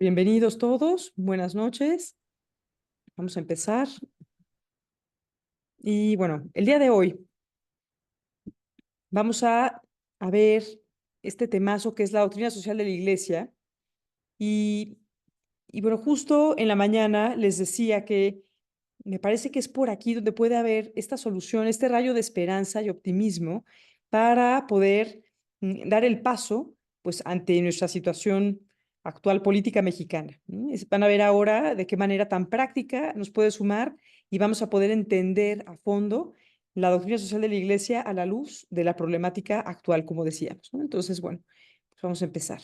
Bienvenidos todos, buenas noches. Vamos a empezar. Y bueno, el día de hoy vamos a ver este temazo que es la doctrina social de la Iglesia. Y, y bueno, justo en la mañana les decía que me parece que es por aquí donde puede haber esta solución, este rayo de esperanza y optimismo para poder dar el paso, pues, ante nuestra situación actual política mexicana, ¿no? Van a ver ahora de qué manera tan práctica nos puede sumar y vamos a poder entender a fondo la doctrina social de la Iglesia a la luz de la problemática actual, como decíamos, ¿no? Entonces, bueno, pues vamos a empezar.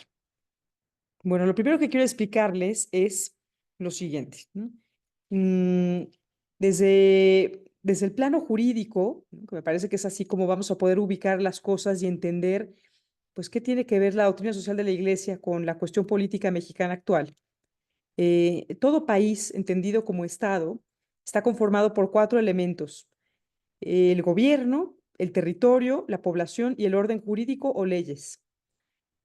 Bueno, lo primero que quiero explicarles es lo siguiente, ¿no? Mm, desde el plano jurídico, ¿no? Que me parece que es así como vamos a poder ubicar las cosas y entender, pues, qué tiene que ver la doctrina social de la Iglesia con la cuestión política mexicana actual. Todo país, entendido como Estado, está conformado por cuatro elementos: el gobierno, el territorio, la población y el orden jurídico o leyes.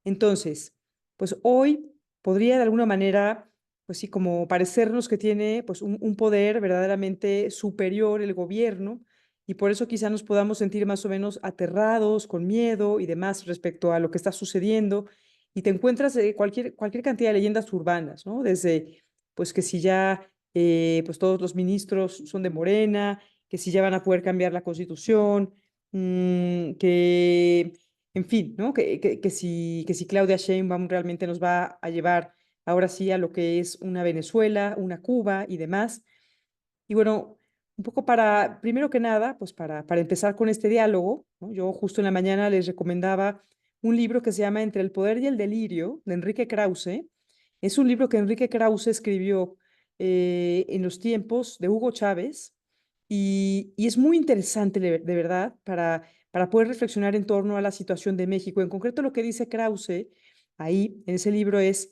Entonces, pues hoy podría de alguna manera, pues sí, como parecernos que tiene pues un poder verdaderamente superior el gobierno, y por eso quizá nos podamos sentir más o menos aterrados, con miedo y demás respecto a lo que está sucediendo. Y te encuentras cualquier cantidad de leyendas urbanas, ¿no? Desde, pues que si ya, pues todos los ministros son de Morena, que si ya van a poder cambiar la constitución, que en fin, ¿no? Que si Claudia Sheinbaum realmente nos va a llevar ahora sí a lo que es una Venezuela, una Cuba y demás. Y bueno, un poco primero que nada, pues para empezar con este diálogo, ¿no? Yo justo en la mañana les recomendaba un libro que se llama Entre el poder y el delirio, de Enrique Krause. Es un libro que Enrique Krause escribió en los tiempos de Hugo Chávez, y es muy interesante, de verdad, para poder reflexionar en torno a la situación de México. En concreto, lo que dice Krause ahí en ese libro es: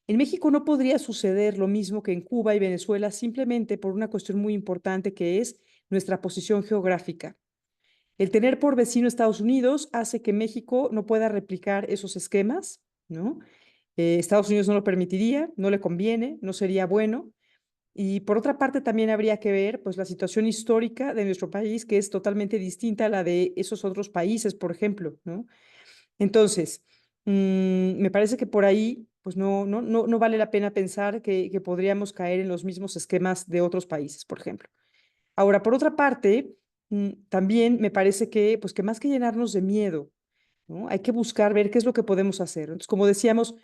en México no podría suceder lo mismo que en Cuba y Venezuela simplemente por una cuestión muy importante, que es nuestra posición geográfica. El tener por vecino Estados Unidos hace que México no pueda replicar esos esquemas, ¿no? Estados Unidos no lo permitiría, no le conviene, no sería bueno. Y por otra parte, también habría que ver, pues, la situación histórica de nuestro país, que es totalmente distinta a la de esos otros países, por ejemplo, ¿no? Entonces, me parece que por ahí, pues, no vale la pena pensar que podríamos caer en los mismos esquemas de otros países, por ejemplo. Ahora, por otra parte, también me parece que, pues, que más que llenarnos de miedo, ¿no? Hay que buscar ver qué es lo que podemos hacer. Entonces, como decíamos,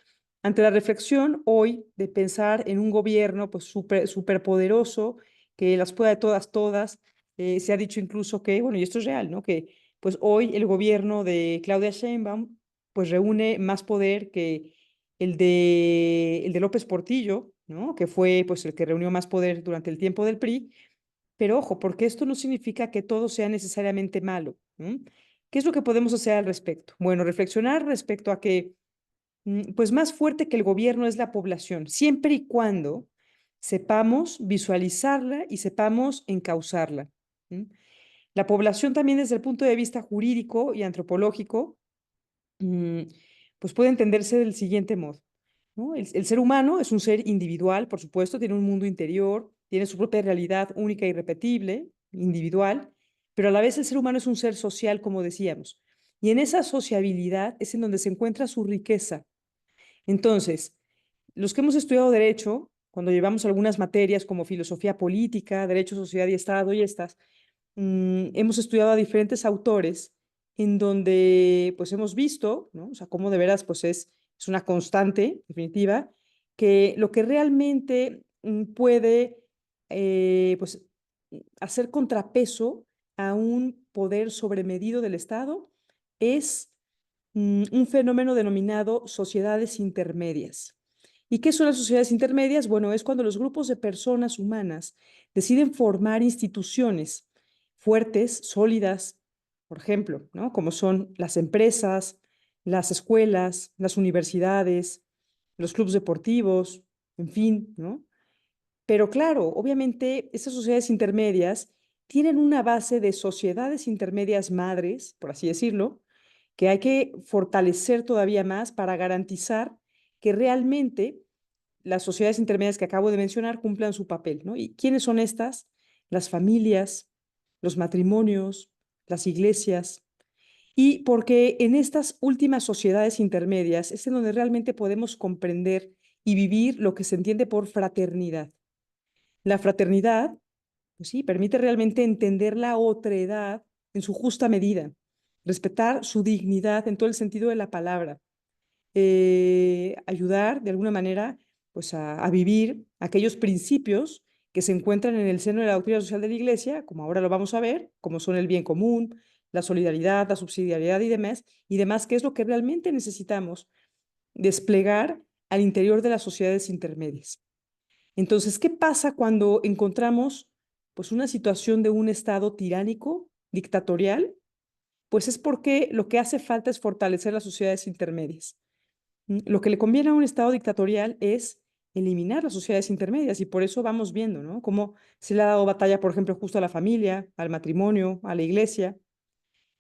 ante la reflexión hoy de pensar en un gobierno pues súper poderoso, que las pueda de todas, todas, se ha dicho incluso que, bueno, y esto es real, ¿no? Que pues hoy el gobierno de Claudia Sheinbaum pues reúne más poder que el de López Portillo, ¿no? Que fue pues el que reunió más poder durante el tiempo del PRI. Pero ojo, porque esto no significa que todo sea necesariamente malo, ¿no? ¿Qué es lo que podemos hacer al respecto? Bueno, reflexionar respecto a que, pues más fuerte que el gobierno es la población, siempre y cuando sepamos visualizarla y sepamos encauzarla. ¿Mm? La población también desde el punto de vista jurídico y antropológico, mm, pues puede entenderse del siguiente modo, ¿no? El ser humano es un ser individual, por supuesto, tiene un mundo interior, tiene su propia realidad única, irrepetible, individual, pero a la vez el ser humano es un ser social, como decíamos. Y en esa sociabilidad es en donde se encuentra su riqueza. Entonces, los que hemos estudiado derecho, cuando llevamos algunas materias como filosofía política, derecho, sociedad y Estado y estas, hemos estudiado a diferentes autores en donde pues hemos visto, ¿no? O sea, cómo de veras pues es una constante definitiva, que lo que realmente puede pues hacer contrapeso a un poder sobremedido del Estado es un fenómeno denominado sociedades intermedias. ¿Y qué son las sociedades intermedias? Bueno, es cuando los grupos de personas humanas deciden formar instituciones fuertes, sólidas, por ejemplo, ¿no? Como son las empresas, las escuelas, las universidades, los clubes deportivos, en fin, ¿no? Pero claro, obviamente, esas sociedades intermedias tienen una base de sociedades intermedias madres, por así decirlo, que hay que fortalecer todavía más para garantizar que realmente las sociedades intermedias que acabo de mencionar cumplan su papel, ¿no? ¿Y quiénes son estas? Las familias, los matrimonios, las iglesias. Y porque en estas últimas sociedades intermedias es en donde realmente podemos comprender y vivir lo que se entiende por fraternidad. La fraternidad, pues sí, permite realmente entender la otredad en su justa medida, respetar su dignidad en todo el sentido de la palabra, ayudar de alguna manera pues a vivir aquellos principios que se encuentran en el seno de la doctrina social de la Iglesia, como ahora lo vamos a ver, como son el bien común, la solidaridad, la subsidiariedad y demás, que es lo que realmente necesitamos desplegar al interior de las sociedades intermedias. Entonces, ¿qué pasa cuando encontramos pues una situación de un estado tiránico, dictatorial? Pues es porque lo que hace falta es fortalecer las sociedades intermedias. Lo que le conviene a un estado dictatorial es eliminar las sociedades intermedias y por eso vamos viendo, ¿no? Cómo se le ha dado batalla, por ejemplo, justo a la familia, al matrimonio, a la iglesia,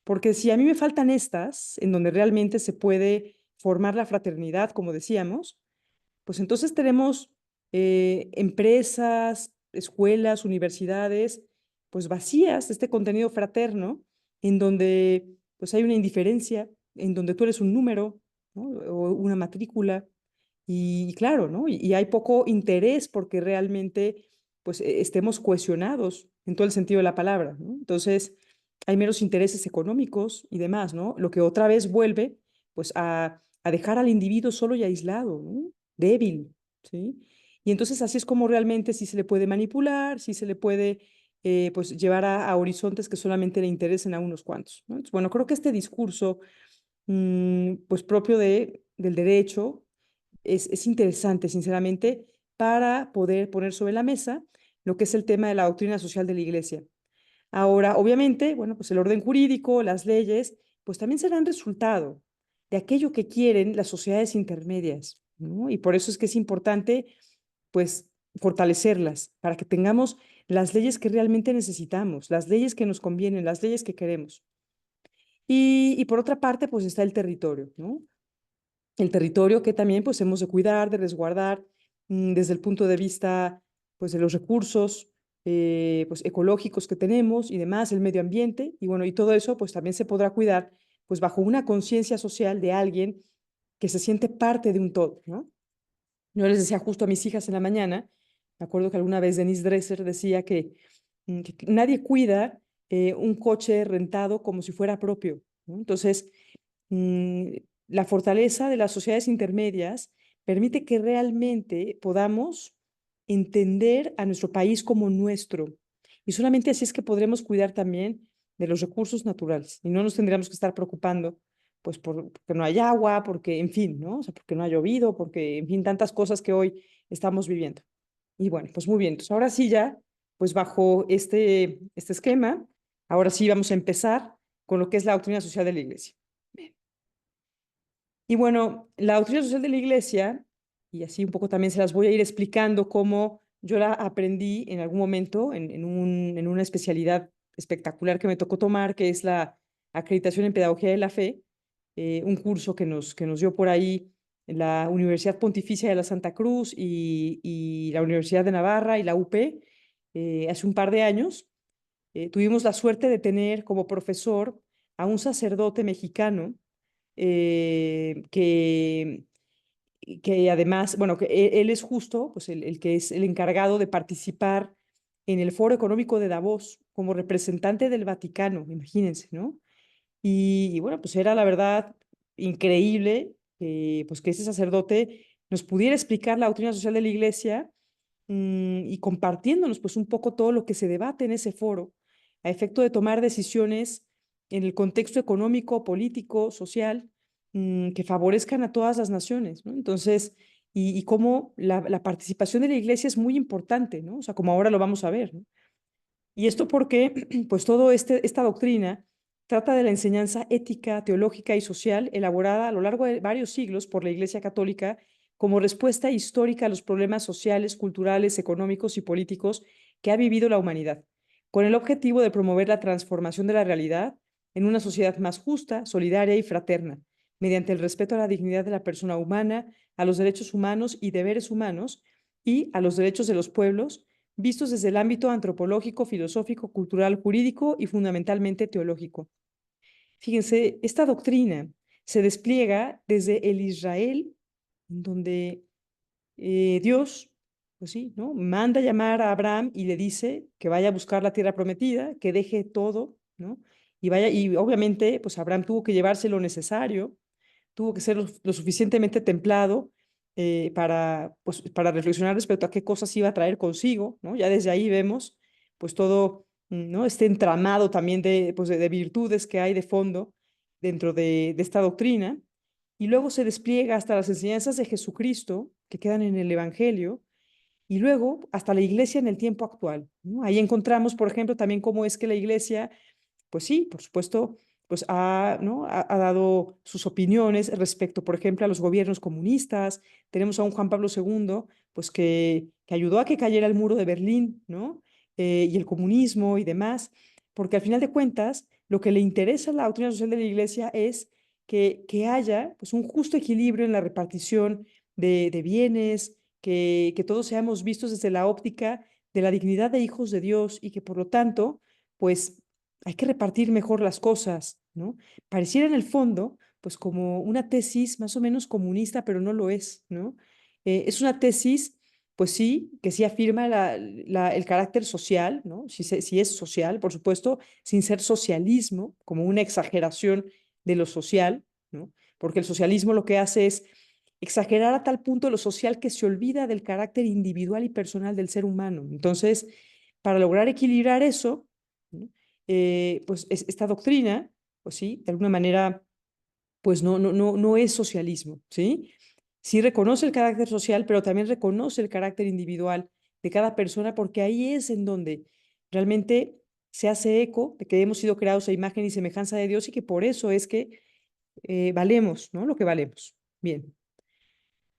porque si a mí me faltan estas, en donde realmente se puede formar la fraternidad, como decíamos, pues entonces tenemos empresas, escuelas, universidades, pues vacías de este contenido fraterno, en donde pues hay una indiferencia, en donde tú eres un número, ¿no? O una matrícula, y claro, ¿no? Y hay poco interés porque realmente pues estemos cohesionados en todo el sentido de la palabra, ¿no? Entonces, hay menos intereses económicos y demás, ¿no? Lo que otra vez vuelve pues a dejar al individuo solo y aislado, ¿no? Débil, ¿sí? Y entonces así es como realmente sí se le puede manipular, sí se le puede pues llevar a horizontes que solamente le interesen a unos cuantos, ¿no? Entonces, bueno, creo que este discurso pues propio del derecho es interesante, sinceramente, para poder poner sobre la mesa lo que es el tema de la doctrina social de la Iglesia. Ahora, obviamente, bueno, pues el orden jurídico, las leyes, pues también serán resultado de aquello que quieren las sociedades intermedias, ¿no? Y por eso es que es importante, pues, fortalecerlas para que tengamos las leyes que realmente necesitamos, las leyes que nos convienen, las leyes que queremos. Y por otra parte, pues está el territorio, ¿no? El territorio que también pues hemos de cuidar, de resguardar desde el punto de vista pues de los recursos pues ecológicos que tenemos y demás, el medio ambiente y bueno, y todo eso pues también se podrá cuidar pues bajo una conciencia social de alguien que se siente parte de un todo, ¿no? Yo les decía justo a mis hijas en la mañana, me acuerdo que alguna vez Denise Dresser decía que nadie cuida un coche rentado como si fuera propio, ¿no? Entonces, mm, la fortaleza de las sociedades intermedias permite que realmente podamos entender a nuestro país como nuestro. Y solamente así es que podremos cuidar también de los recursos naturales y no nos tendríamos que estar preocupando pues porque no hay agua, porque, en fin, ¿no? O sea, porque no ha llovido, porque, en fin, tantas cosas que hoy estamos viviendo. Y bueno, pues muy bien. Entonces, ahora sí ya, pues bajo este esquema, ahora sí vamos a empezar con lo que es la doctrina social de la Iglesia. Y bueno, la doctrina social de la Iglesia, y así un poco también se las voy a ir explicando cómo yo la aprendí en algún momento en una especialidad espectacular que me tocó tomar, que es la acreditación en Pedagogía de la Fe, un curso que nos dio por ahí la Universidad Pontificia de la Santa Cruz y la Universidad de Navarra y la UP hace un par de años. Tuvimos la suerte de tener como profesor a un sacerdote mexicano que además, bueno, que él es justo, pues el que es el encargado de participar en el Foro Económico de Davos como representante del Vaticano, imagínense, ¿no? Y bueno, pues era la verdad increíble pues que ese sacerdote nos pudiera explicar la doctrina social de la Iglesia y compartiéndonos pues un poco todo lo que se debate en ese foro a efecto de tomar decisiones en el contexto económico, político, social, que favorezcan a todas las naciones, ¿no? Entonces, y cómo la participación de la iglesia es muy importante, ¿no? O sea, como ahora lo vamos a ver, ¿no? Y esto porque, pues, esta doctrina trata de la enseñanza ética, teológica y social elaborada a lo largo de varios siglos por la Iglesia Católica como respuesta histórica a los problemas sociales, culturales, económicos y políticos que ha vivido la humanidad, con el objetivo de promover la transformación de la realidad en una sociedad más justa, solidaria y fraterna, mediante el respeto a la dignidad de la persona humana, a los derechos humanos y deberes humanos, y a los derechos de los pueblos, vistos desde el ámbito antropológico, filosófico, cultural, jurídico y fundamentalmente teológico. Fíjense, esta doctrina se despliega desde el Israel, donde Dios, pues sí, ¿no? Manda llamar a Abraham y le dice que vaya a buscar la tierra prometida, que deje todo, ¿no? Y vaya, y obviamente, pues Abraham tuvo que llevarse lo necesario, tuvo que ser lo suficientemente templado pues, para reflexionar respecto a qué cosas iba a traer consigo, ¿no? Ya desde ahí vemos, pues todo, ¿no? Este entramado también pues, de virtudes que hay de fondo dentro de esta doctrina, y luego se despliega hasta las enseñanzas de Jesucristo que quedan en el Evangelio, y luego hasta la iglesia en el tiempo actual, ¿no? Ahí encontramos, por ejemplo, también cómo es que la iglesia pues sí, por supuesto, pues ¿no? Ha dado sus opiniones respecto, por ejemplo, a los gobiernos comunistas. Tenemos a un Juan Pablo II, pues que ayudó a que cayera el muro de Berlín, ¿no? Y el comunismo y demás, porque al final de cuentas, lo que le interesa a la doctrina social de la Iglesia es que haya pues, un justo equilibrio en la repartición de bienes, que todos seamos vistos desde la óptica de la dignidad de hijos de Dios y que por lo tanto, pues hay que repartir mejor las cosas, ¿no? Pareciera en el fondo, pues como una tesis más o menos comunista, pero no lo es, ¿no? Es una tesis, pues sí, que sí afirma el carácter social, ¿no? Si es social, por supuesto, sin ser socialismo, como una exageración de lo social, ¿no? Porque el socialismo lo que hace es exagerar a tal punto lo social que se olvida del carácter individual y personal del ser humano. Entonces, para lograr equilibrar eso, ¿no? Pues esta doctrina, pues sí, de alguna manera, pues no es socialismo, ¿sí? Sí reconoce el carácter social, pero también reconoce el carácter individual de cada persona, porque ahí es en donde realmente se hace eco de que hemos sido creados a imagen y semejanza de Dios y que por eso es que valemos, ¿no? Lo que valemos. Bien.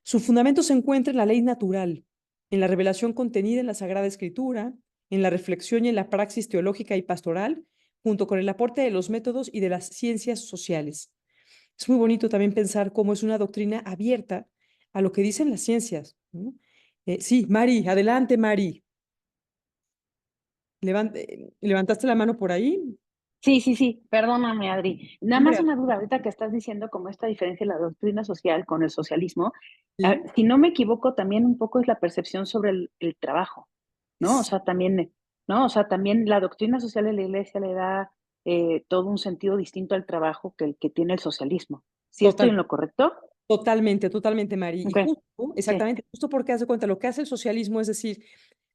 Su fundamento se encuentra en la ley natural, en la revelación contenida en la Sagrada Escritura, en la reflexión y en la praxis teológica y pastoral, junto con el aporte de los métodos y de las ciencias sociales. Es muy bonito también pensar cómo es una doctrina abierta a lo que dicen las ciencias, ¿no? Sí, Mari, adelante, Mari. ¿Levantaste la mano por ahí? Sí, sí, sí, perdóname, Adri. Nada más Hombre, una duda, ahorita que estás diciendo como esta diferencia de la doctrina social con el socialismo, sí, si no me equivoco, también un poco es la percepción sobre el trabajo, ¿no? O es sea, también, ¿no? O sea, también la doctrina social de la iglesia le da todo un sentido distinto al trabajo que el que tiene el socialismo. ¿Sí estoy total. en lo correcto? Totalmente, totalmente, Mari. Y Ok, justo, sí, exactamente, justo porque hace cuenta, lo que hace el socialismo es decir,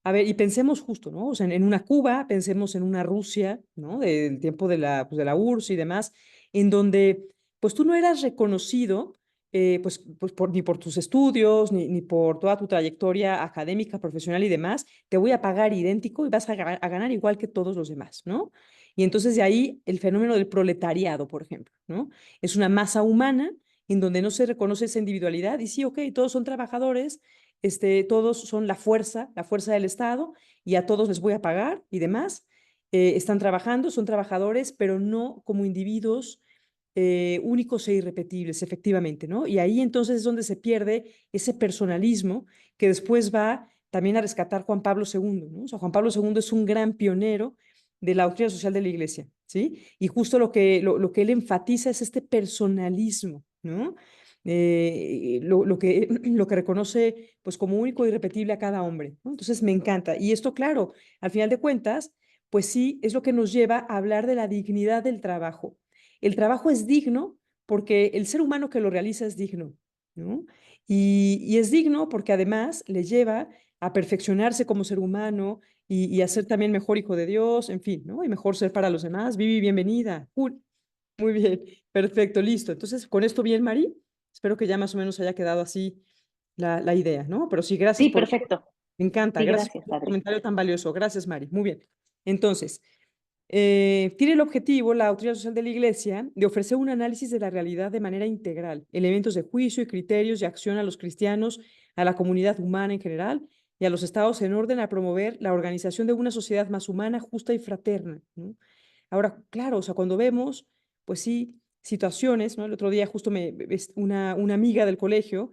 a ver, y pensemos justo, ¿no? O sea, en una Cuba, pensemos en una Rusia, ¿no? Del tiempo pues, de la URSS y demás, en donde, pues tú no eras reconocido, ni por tus estudios, ni por toda tu trayectoria académica, profesional y demás, te voy a pagar idéntico y vas a ganar igual que todos los demás, ¿no? Y entonces de ahí el fenómeno del proletariado, por ejemplo, ¿no? Es una masa humana en donde no se reconoce esa individualidad y sí, ok, todos son trabajadores, todos son la fuerza del Estado y a todos les voy a pagar y demás. Están trabajando, son trabajadores, pero no como individuos únicos e irrepetibles, efectivamente, ¿no? Y ahí entonces es donde se pierde ese personalismo que después va también a rescatar Juan Pablo II, ¿no? O sea, Juan Pablo II es un gran pionero de la doctrina social de la Iglesia, ¿sí? Y justo lo que él enfatiza es este personalismo, ¿no? Lo que reconoce pues como único e irrepetible a cada hombre, ¿no? Entonces me encanta. Y esto, claro, al final de cuentas, pues sí, es lo que nos lleva a hablar de la dignidad del trabajo. El trabajo es digno porque el ser humano que lo realiza es digno, ¿no? Y es digno porque además le lleva a perfeccionarse como ser humano y a ser también mejor hijo de Dios, en fin, ¿no? Y mejor ser para los demás. Vivi, bienvenida. Muy bien, perfecto, listo. Entonces, con esto bien, Mari, espero que ya más o menos haya quedado así la idea, ¿no? Pero sí, gracias sí, por, perfecto. me encanta, Sí, gracias gracias, por el Adri. comentario tan valioso. Gracias, Mari. Muy bien. Entonces, tiene el objetivo, la doctrina social de la Iglesia, de ofrecer un análisis de la realidad de manera integral, elementos de juicio y criterios de acción a los cristianos, a la comunidad humana en general y a los estados en orden a promover la organización de una sociedad más humana, justa y fraterna, ¿no? Ahora, claro, o sea, cuando vemos, pues sí, situaciones, ¿no? El otro día justo una amiga del colegio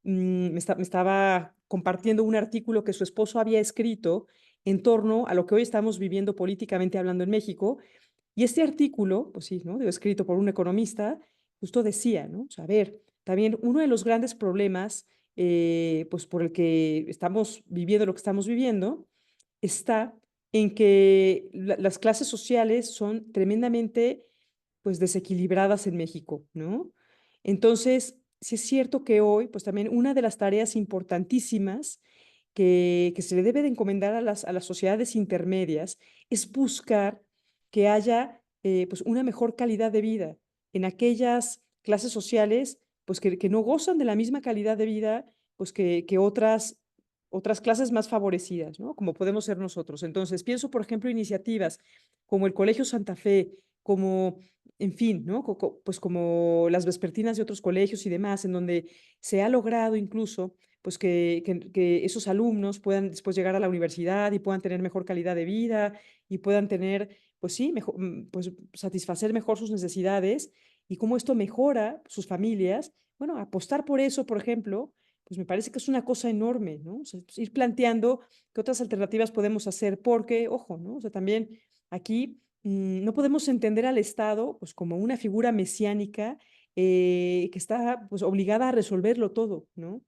me estaba compartiendo un artículo que su esposo había escrito en torno a lo que hoy estamos viviendo políticamente hablando en México. Y este artículo, pues sí, ¿no? Digo, escrito por un economista, justo decía, ¿no? O sea, a ver, también uno de los grandes problemas, pues por el que estamos viviendo lo que estamos viviendo, está en que las clases sociales son tremendamente, pues, desequilibradas en México, ¿no? Entonces, sí es cierto que hoy, pues también una de las tareas importantísimas que se le debe de encomendar a las sociedades intermedias es buscar que haya pues una mejor calidad de vida en aquellas clases sociales pues que no gozan de la misma calidad de vida pues que otras clases más favorecidas, ¿no? Como podemos ser nosotros. Entonces, pienso, por ejemplo, iniciativas como el Colegio Santa Fe, como, en fin, ¿no? Pues como las vespertinas de otros colegios y demás, en donde se ha logrado incluso pues que esos alumnos puedan después llegar a la universidad y puedan tener mejor calidad de vida y puedan tener, pues sí, mejor, pues satisfacer mejor sus necesidades y cómo esto mejora sus familias. Bueno, apostar por eso, por ejemplo, pues me parece que es una cosa enorme, ¿no? O sea, pues, ir planteando qué otras alternativas podemos hacer, porque, ojo, ¿no? O sea, también aquí no podemos entender al Estado pues como una figura mesiánica que está pues obligada a resolverlo todo, ¿no?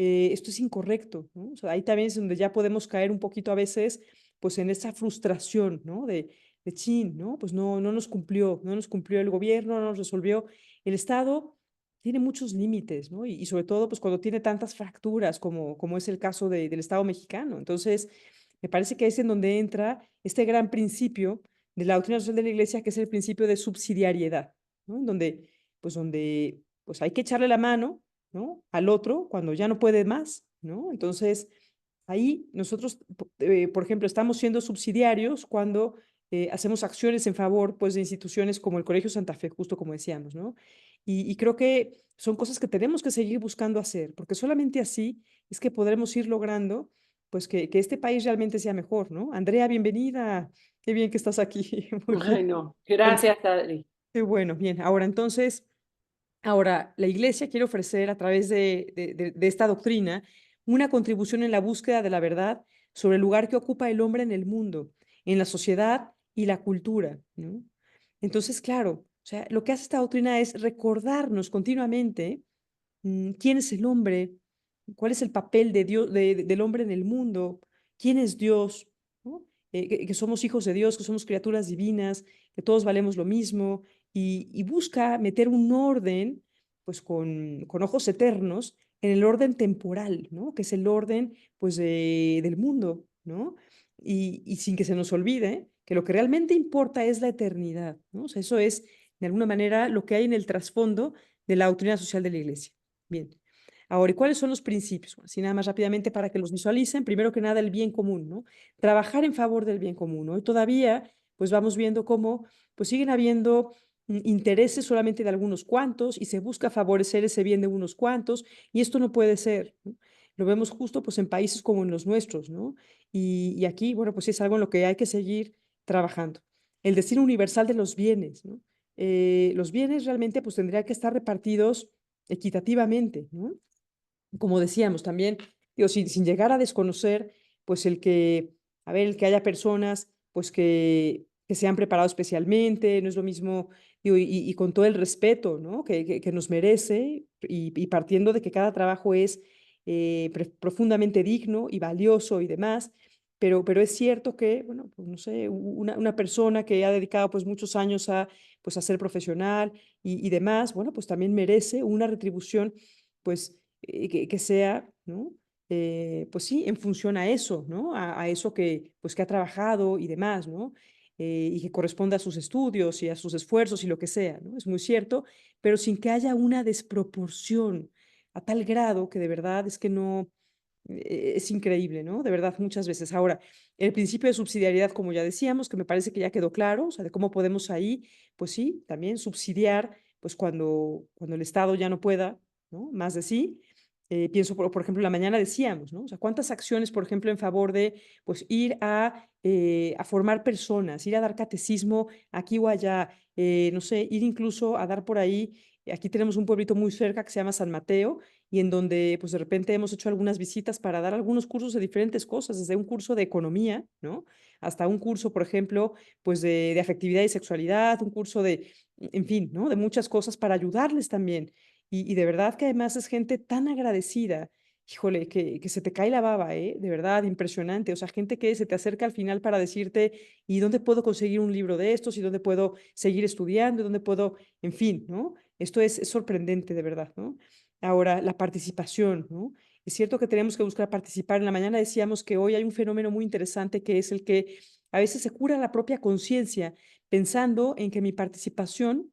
Esto es incorrecto, ¿no? O sea, ahí también es donde ya podemos caer un poquito a veces, pues en esa frustración, ¿no? De chin, ¿no? Pues no nos cumplió el gobierno, no nos resolvió. El Estado tiene muchos límites, ¿no? Y sobre todo, pues cuando tiene tantas fracturas como es el caso del Estado mexicano. Entonces, me parece que es en donde entra este gran principio de la doctrina social de la Iglesia, que es el principio de subsidiariedad, ¿no? En donde, pues hay que echarle la mano, ¿no? Al otro cuando ya no puede más, ¿no? Entonces, ahí nosotros, por ejemplo, estamos siendo subsidiarios cuando hacemos acciones en favor, pues, de instituciones como el Colegio Santa Fe, justo como decíamos, ¿no? Y creo que son cosas que tenemos que seguir buscando hacer, porque solamente así es que podremos ir logrando, pues, que este país realmente sea mejor, ¿no? Andrea, bienvenida. Qué bien que estás aquí. Muy bien. Ay, no. Bueno, Gracias, Adri. qué bueno, bien. Ahora, entonces, ahora, la Iglesia quiere ofrecer a través de esta doctrina una contribución en la búsqueda de la verdad sobre el lugar que ocupa el hombre en el mundo, en la sociedad y la cultura, ¿no? Entonces, claro, o sea, lo que hace esta doctrina es recordarnos continuamente quién es el hombre, cuál es el papel de Dios, del hombre en el mundo, quién es Dios, ¿no? Que somos hijos de Dios, que somos criaturas divinas, que todos valemos lo mismo, y busca meter un orden, pues con ojos eternos, en el orden temporal, ¿no? Que es el orden, pues, del mundo, ¿no? Y sin que se nos olvide que lo que realmente importa es la eternidad, ¿no? O sea, eso es, de alguna manera, lo que hay en el trasfondo de la doctrina social de la Iglesia. Bien. Ahora, ¿y cuáles son los principios? Bueno, así nada más rápidamente para que los visualicen. Primero que nada, el bien común, ¿no? Trabajar en favor del bien común. Hoy todavía, pues vamos viendo cómo, pues siguen habiendo intereses solamente de algunos cuantos y se busca favorecer ese bien de unos cuantos y esto no puede ser, ¿no? Lo vemos justo pues en países como en los nuestros, ¿no? Y aquí, bueno, pues es algo en lo que hay que seguir trabajando. El destino universal de los bienes, ¿no? Los bienes realmente pues tendrían que estar repartidos equitativamente, ¿no? Como decíamos también, digo, sin llegar a desconocer, pues a ver, el que haya personas, pues que se han preparado especialmente, no es lo mismo, digo, y con todo el respeto, ¿no? Que nos merece, y partiendo de que cada trabajo es profundamente digno y valioso y demás, pero es cierto que, bueno, pues no sé, una persona que ha dedicado pues muchos años pues, a ser profesional y demás, bueno, pues también merece una retribución, pues que sea, ¿no? Pues sí, en función a eso, ¿no? A eso pues, que ha trabajado y demás, ¿no? Y que corresponde a sus estudios y a sus esfuerzos y lo que sea, ¿no? Es muy cierto, pero sin que haya una desproporción a tal grado que de verdad es que no, es increíble, ¿no? De verdad, muchas veces. Ahora, el principio de subsidiariedad, como ya decíamos, que me parece que ya quedó claro, o sea, de cómo podemos ahí, pues sí, también subsidiar, pues cuando el Estado ya no pueda, ¿no? Más de sí. Pienso, por ejemplo, la mañana decíamos, ¿no? O sea, cuántas acciones, por ejemplo, en favor de, pues, ir a formar personas, ir a dar catecismo aquí o allá, no sé, ir incluso a dar por ahí. Aquí tenemos un pueblito muy cerca que se llama San Mateo y en donde pues de repente hemos hecho algunas visitas para dar algunos cursos de diferentes cosas, desde un curso de economía, ¿no? Hasta un curso, por ejemplo, pues de afectividad y sexualidad, un curso de, en fin, ¿no? De muchas cosas para ayudarles también. Y de verdad que además es gente tan agradecida, híjole, que se te cae la baba, ¿eh? De verdad, impresionante. O sea, gente que se te acerca al final para decirte, ¿y dónde puedo conseguir un libro de estos? ¿Y dónde puedo seguir estudiando? ¿Y dónde puedo, en fin, ¿no? Esto es sorprendente, de verdad, ¿no? Ahora, la participación, ¿no? Es cierto que tenemos que buscar participar. En la mañana decíamos que hoy hay un fenómeno muy interesante que es el que a veces se cura la propia conciencia pensando en que mi participación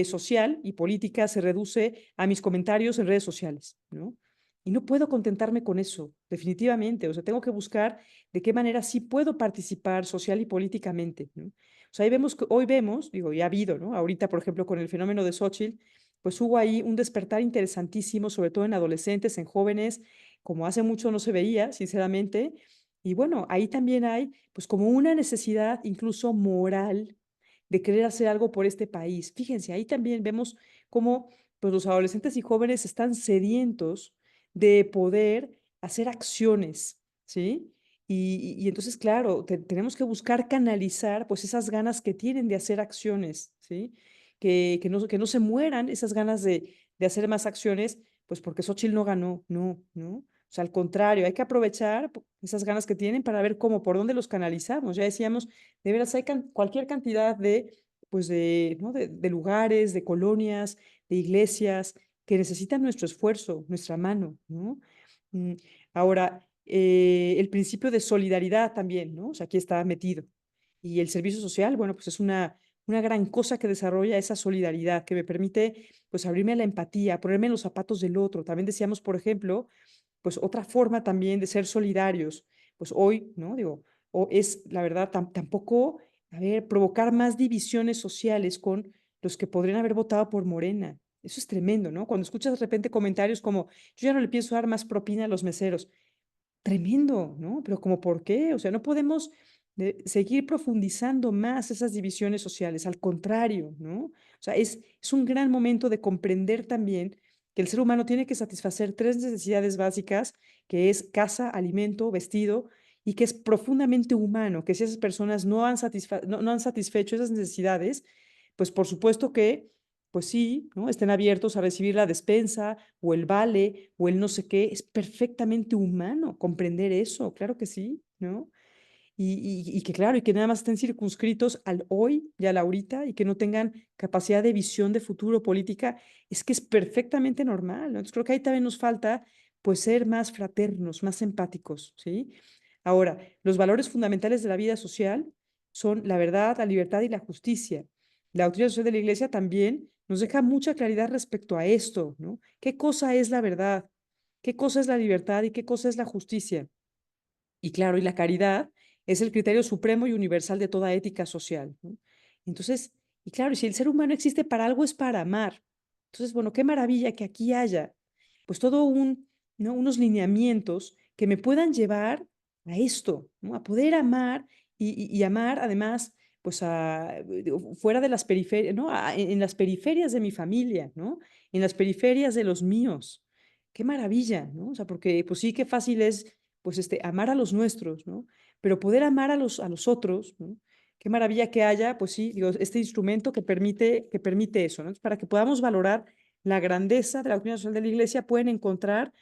social y política se reduce a mis comentarios en redes sociales, ¿no? Y no puedo contentarme con eso, definitivamente. O sea, tengo que buscar de qué manera sí puedo participar social y políticamente, ¿no? O sea, ahí vemos que, hoy vemos, digo, ya ha habido, ¿no? Ahorita, por ejemplo, con el fenómeno de Xochitl, pues hubo ahí un despertar interesantísimo, sobre todo en adolescentes, en jóvenes, como hace mucho no se veía, sinceramente. Y bueno, ahí también hay, pues como una necesidad incluso moral de querer hacer algo por este país. Fíjense, ahí también vemos cómo pues los adolescentes y jóvenes están sedientos de poder hacer acciones, ¿sí? Y entonces, claro, tenemos que buscar canalizar pues esas ganas que tienen de hacer acciones, ¿sí? Que no se mueran esas ganas de hacer más acciones, pues porque Xochitl no ganó, no, ¿no? O sea, al contrario, hay que aprovechar esas ganas que tienen para ver cómo, por dónde los canalizamos. Ya decíamos, de veras, hay cualquier cantidad de, pues de, ¿no? De lugares, de colonias, de iglesias que necesitan nuestro esfuerzo, nuestra mano, ¿no? Mm, Ahora, el principio de solidaridad también, ¿no? O sea, aquí está metido. Y el servicio social, bueno, pues es una gran cosa que desarrolla esa solidaridad, que me permite, pues, abrirme a la empatía, ponerme en los zapatos del otro. También decíamos, por ejemplo, pues otra forma también de ser solidarios, pues hoy, ¿no? Digo, o es, la verdad, tampoco, a ver, provocar más divisiones sociales con los que podrían haber votado por Morena. Eso es tremendo, ¿no? Cuando escuchas de repente comentarios como, yo ya no le pienso dar más propina a los meseros. Tremendo, ¿no? Pero como, ¿por qué? O sea, no podemos seguir profundizando más esas divisiones sociales, al contrario, ¿no? O sea, es un gran momento de comprender también que el ser humano tiene que satisfacer tres necesidades básicas, que es casa, alimento, vestido, y que es profundamente humano, que si esas personas no han satisfecho esas necesidades, pues por supuesto que, pues sí, ¿no? Estén abiertos a recibir la despensa o el vale o el no sé qué, es perfectamente humano comprender eso, claro que sí, ¿no? Y que claro, y que nada más estén circunscritos al hoy y al ahorita y que no tengan capacidad de visión de futuro política, es que es perfectamente normal, ¿no? Entonces creo que ahí también nos falta, pues, ser más fraternos, más empáticos, ¿sí? Ahora, los valores fundamentales de la vida social son la verdad, la libertad y la justicia. La doctrina social de la Iglesia también nos deja mucha claridad respecto a esto, ¿no? ¿Qué cosa es la verdad? ¿Qué cosa es la libertad y qué cosa es la justicia? Y claro, y la caridad es el criterio supremo y universal de toda ética social, ¿no? Entonces, y claro, y si el ser humano existe para algo es para amar. Entonces, bueno, qué maravilla que aquí haya pues todo ¿no? Unos lineamientos que me puedan llevar a esto, ¿no? A poder amar y amar además, pues fuera de las periferias, ¿no? En las periferias de mi familia, ¿no? En las periferias de los míos. Qué maravilla, ¿no? O sea, porque pues sí, qué fácil es pues amar a los nuestros, ¿no? Pero poder amar a los otros, ¿no? Qué maravilla que haya, pues sí, digo, este instrumento que permite eso, ¿no? Para que podamos valorar la grandeza de la doctrina social de la Iglesia, pueden encontrar,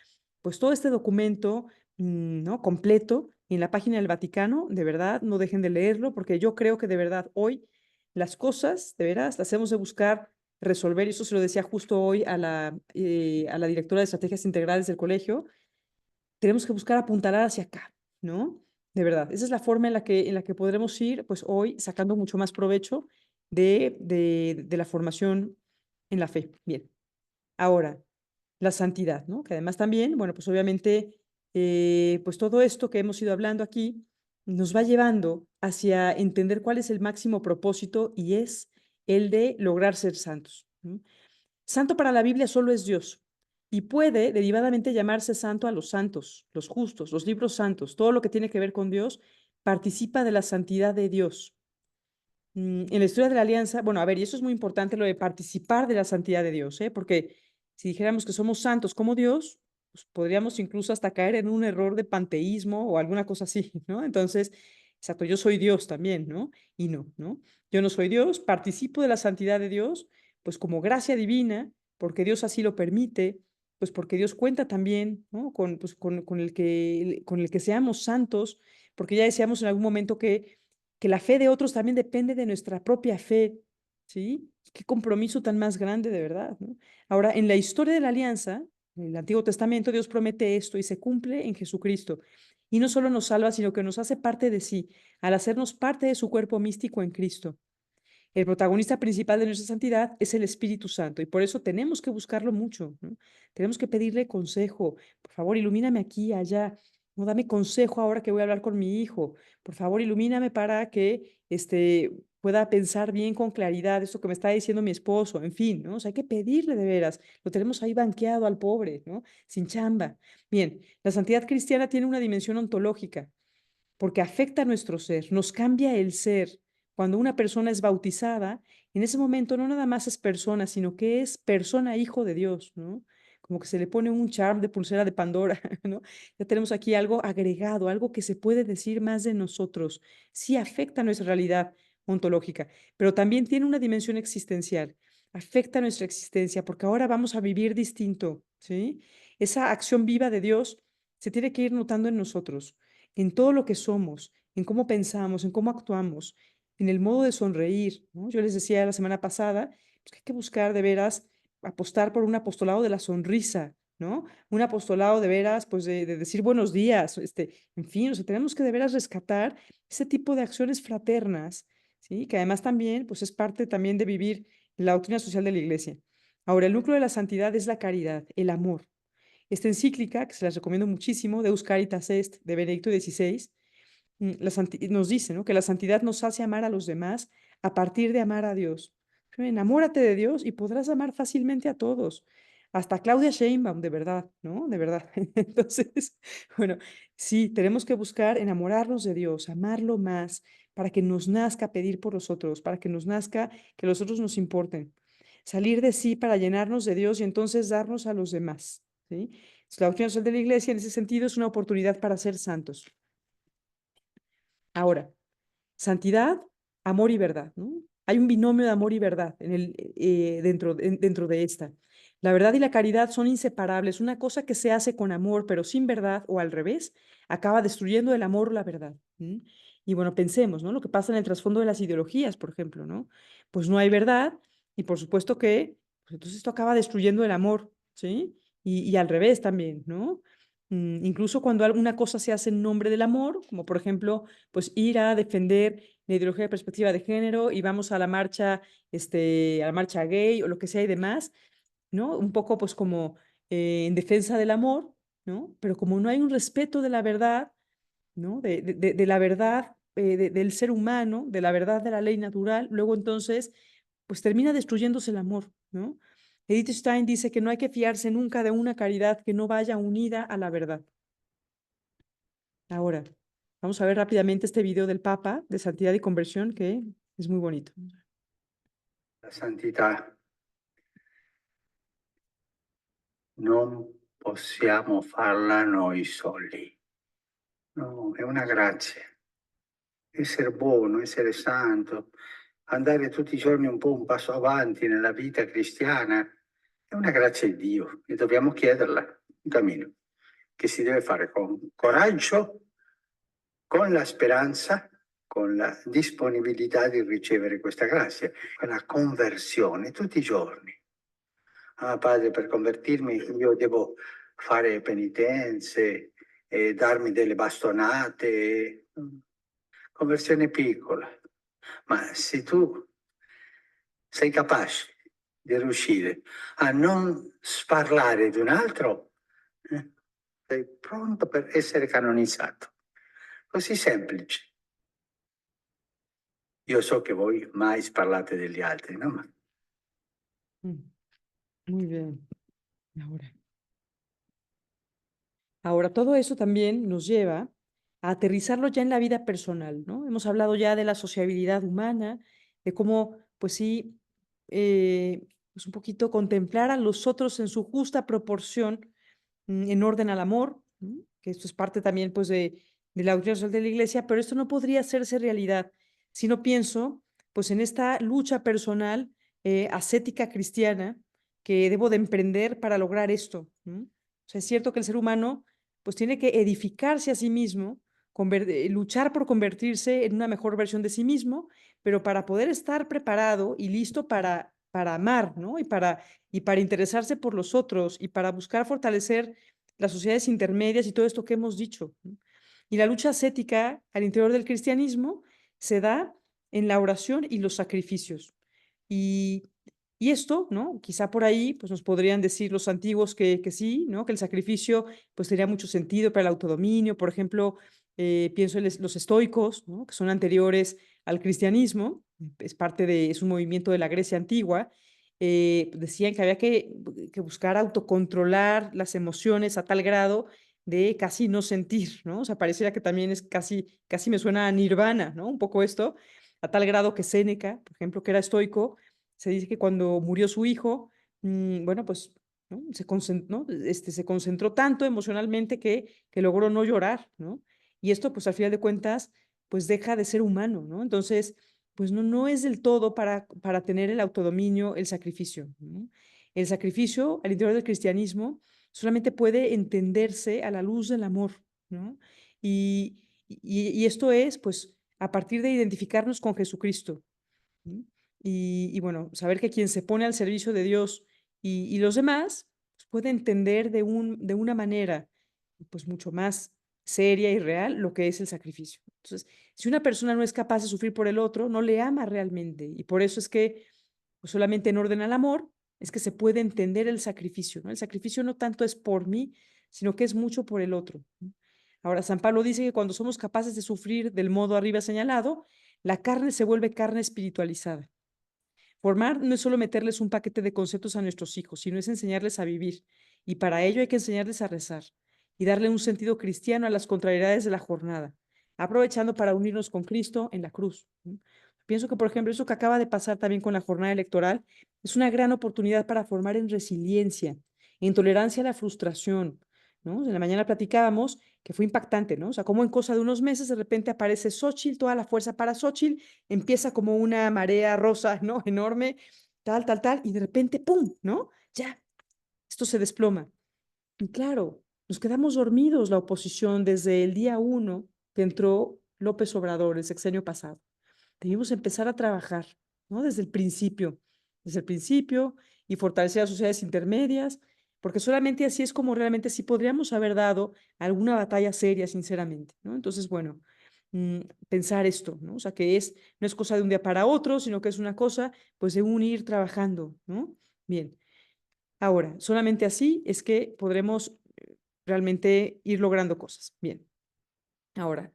pues, todo este documento, ¿no? Completo en la página del Vaticano. De verdad, no dejen de leerlo, porque yo creo que de verdad hoy las cosas, de veras, las hemos de buscar resolver, y eso se lo decía justo hoy a la directora de estrategias integrales del colegio, tenemos que buscar apuntalar hacia acá, ¿no? De verdad, esa es la forma en la que podremos ir, pues hoy sacando mucho más provecho de la formación en la fe. Bien, ahora, la santidad, ¿no? Que además también, bueno, pues obviamente, pues todo esto que hemos ido hablando aquí nos va llevando hacia entender cuál es el máximo propósito y es el de lograr ser santos, ¿no? Santo para la Biblia solo es Dios y puede derivadamente llamarse santo a los santos, los justos, los libros santos, todo lo que tiene que ver con Dios participa de la santidad de Dios. En la historia de la alianza, bueno, a ver, y eso es muy importante, lo de participar de la santidad de Dios, ¿eh? Porque si dijéramos que somos santos como Dios, pues podríamos incluso hasta caer en un error de panteísmo o alguna cosa así, ¿no? Entonces, exacto, yo soy Dios también, ¿no? Y no, ¿no? Yo no soy Dios, participo de la santidad de Dios, pues como gracia divina, porque Dios así lo permite, pues porque Dios cuenta también, ¿no? Pues, con el que seamos santos, porque ya decíamos en algún momento que la fe de otros también depende de nuestra propia fe, ¿sí? Qué compromiso tan más grande, de verdad, ¿no? Ahora, en la historia de la alianza, en el Antiguo Testamento, Dios promete esto y se cumple en Jesucristo. Y no solo nos salva, sino que nos hace parte de sí, al hacernos parte de su cuerpo místico en Cristo. El protagonista principal de nuestra santidad es el Espíritu Santo y por eso tenemos que buscarlo mucho, ¿no? Tenemos que pedirle consejo. Por favor, ilumíname aquí, allá. No, dame consejo ahora que voy a hablar con mi hijo. Por favor, ilumíname para que pueda pensar bien con claridad esto que me está diciendo mi esposo. En fin, ¿no? O sea, hay que pedirle de veras. Lo tenemos ahí banqueado al pobre, ¿no? Sin chamba. Bien, la santidad cristiana tiene una dimensión ontológica porque afecta a nuestro ser, nos cambia el ser. Cuando una persona es bautizada, en ese momento no nada más es persona, sino que es persona hijo de Dios, ¿no? Como que se le pone un charm de pulsera de Pandora, ¿no? Ya tenemos aquí algo agregado, algo que se puede decir más de nosotros. Sí afecta a nuestra realidad ontológica, pero también tiene una dimensión existencial. Afecta a nuestra existencia porque ahora vamos a vivir distinto, ¿sí? Esa acción viva de Dios se tiene que ir notando en nosotros en todo lo que somos, en cómo pensamos, en cómo actuamos, en el modo de sonreír, ¿no? Yo les decía la semana pasada, pues, que hay que buscar de veras apostar por un apostolado de la sonrisa, ¿no? Un apostolado de veras, pues de decir buenos días, en fin, o sea, tenemos que de veras rescatar ese tipo de acciones fraternas, ¿sí? Que además también, pues es parte también de vivir la doctrina social de la iglesia. Ahora, el núcleo de la santidad es la caridad, el amor. Esta encíclica, que se las recomiendo muchísimo, Deus Caritas Est, de Benedicto XVI, nos dice, ¿no? Que la santidad nos hace amar a los demás a partir de amar a Dios. Enamórate de Dios y podrás amar fácilmente a todos. Hasta Claudia Sheinbaum, de verdad, ¿no? De verdad. Entonces, bueno, sí, tenemos que buscar enamorarnos de Dios, amarlo más, para que nos nazca pedir por los otros, para que nos nazca que los otros nos importen. Salir de sí para llenarnos de Dios y entonces darnos a los demás, ¿sí? La doctrina social de la Iglesia en ese sentido es una oportunidad para ser santos. Ahora, santidad, amor y verdad, ¿no? Hay un binomio de amor y verdad dentro de esta. La verdad y la caridad son inseparables. Una cosa que se hace con amor, pero sin verdad, o al revés, acaba destruyendo el amor o la verdad. Y bueno, pensemos, ¿no? Lo que pasa en el trasfondo de las ideologías, por ejemplo, ¿no? Pues no hay verdad y por supuesto que, pues entonces esto acaba destruyendo el amor, ¿sí? Y al revés también, ¿no? Incluso cuando alguna cosa se hace en nombre del amor, como por ejemplo, pues ir a defender la ideología de perspectiva de género y vamos a la marcha gay o lo que sea y demás, ¿no? Un poco pues como en defensa del amor, ¿no? Pero como no hay un respeto de la verdad, ¿no? De la verdad del ser humano, de la verdad de la ley natural, luego entonces, pues termina destruyéndose el amor, ¿no? Edith Stein dice que no hay que fiarse nunca de una caridad que no vaya unida a la verdad. Ahora, vamos a ver rápidamente este video del Papa de Santidad y Conversión, que es muy bonito. La santità non possiamo farla noi soli. No, è una grazia. Essere buono, essere santo, andare tutti i giorni un po' un passo avanti nella vita cristiana è una grazia di Dio e dobbiamo chiederla, un cammino che si deve fare con coraggio, con la speranza, con la disponibilità di ricevere questa grazia, con la conversione tutti i giorni. Ah, padre, per convertirmi io devo fare penitenze, darmi delle bastonate, conversione piccola. Ma se tu sei capace di riuscire a non sparlare di un altro, sei pronto per essere canonizzato. Così semplice. Io so che voi mai sparlate degli altri, no? Ma Mm, Muy bien. Ahora. Ahora, todo eso también nos lleva a aterrizarlo ya en la vida personal, ¿no? Hemos hablado ya de la sociabilidad humana, de cómo, pues sí, pues un poquito contemplar a los otros en su justa proporción, en orden al amor, ¿no? Que esto es parte también, pues, de la doctrina social de la Iglesia, pero esto no podría hacerse realidad si no pienso, pues, en esta lucha personal, ascética cristiana que debo de emprender para lograr esto, ¿no? O sea, es cierto que el ser humano, pues, tiene que edificarse a sí mismo, luchar por convertirse en una mejor versión de sí mismo, pero para poder estar preparado y listo para amar, ¿no? Y para interesarse por los otros y para buscar fortalecer las sociedades intermedias y todo esto que hemos dicho, ¿no? Y la lucha ascética al interior del cristianismo se da en la oración y los sacrificios. Y, y esto, ¿no? Quizá por ahí, pues nos podrían decir los antiguos que sí, ¿no? Que el sacrificio, pues tenía mucho sentido para el autodominio. Por ejemplo, pienso en los estoicos, ¿no? Que son anteriores al cristianismo, es un movimiento de la Grecia antigua. Decían que había que buscar autocontrolar las emociones a tal grado de casi no sentir, ¿no? O sea, pareciera que también es casi me suena a nirvana, ¿no? Un poco esto, a tal grado que Séneca, por ejemplo, que era estoico, se dice que cuando murió su hijo, bueno, pues, ¿no? ¿no? Se concentró tanto emocionalmente que logró no llorar, ¿no? Y esto, pues, al final de cuentas, pues, deja de ser humano, ¿no? Entonces, pues, no es del todo para tener el autodominio, el sacrificio, ¿no? El sacrificio al interior del cristianismo solamente puede entenderse a la luz del amor, ¿no? Y esto es, pues, a partir de identificarnos con Jesucristo, ¿no? Y bueno, saber que quien se pone al servicio de Dios y los demás, pues, puede entender de una manera, pues, mucho más seria y real lo que es el sacrificio. Entonces, si una persona no es capaz de sufrir por el otro, no le ama realmente. Y por eso es que, pues, solamente en orden al amor es que se puede entender el sacrificio, ¿no? El sacrificio no tanto es por mí, sino que es mucho por el otro, ¿no? Ahora, San Pablo dice que cuando somos capaces de sufrir del modo arriba señalado, la carne se vuelve carne espiritualizada. Formar no es solo meterles un paquete de conceptos a nuestros hijos, sino es enseñarles a vivir. Y para ello hay que enseñarles a rezar y darle un sentido cristiano a las contrariedades de la jornada, aprovechando para unirnos con Cristo en la cruz, ¿no? Pienso que, por ejemplo, eso que acaba de pasar también con la jornada electoral es una gran oportunidad para formar en resiliencia, en tolerancia a la frustración, ¿no? En la mañana platicábamos que fue impactante, ¿no? O sea, cómo en cosa de unos meses de repente aparece Xochitl, toda la fuerza para Xochitl, empieza como una marea rosa, ¿no? Enorme, tal, y de repente, ¡pum!, ¿no? Ya, esto se desploma. Y claro, nos quedamos dormidos la oposición desde el día 1 que entró López Obrador, el sexenio pasado. Debimos empezar a trabajar, ¿no? Desde el principio y fortalecer las sociedades intermedias, porque solamente así es como realmente sí podríamos haber dado alguna batalla seria, sinceramente, ¿no? Entonces, bueno, pensar esto, ¿no? O sea, no es cosa de un día para otro, sino que es una cosa, pues, de un ir trabajando, ¿no? Bien, ahora, solamente así es que podremos realmente ir logrando cosas. Bien, ahora,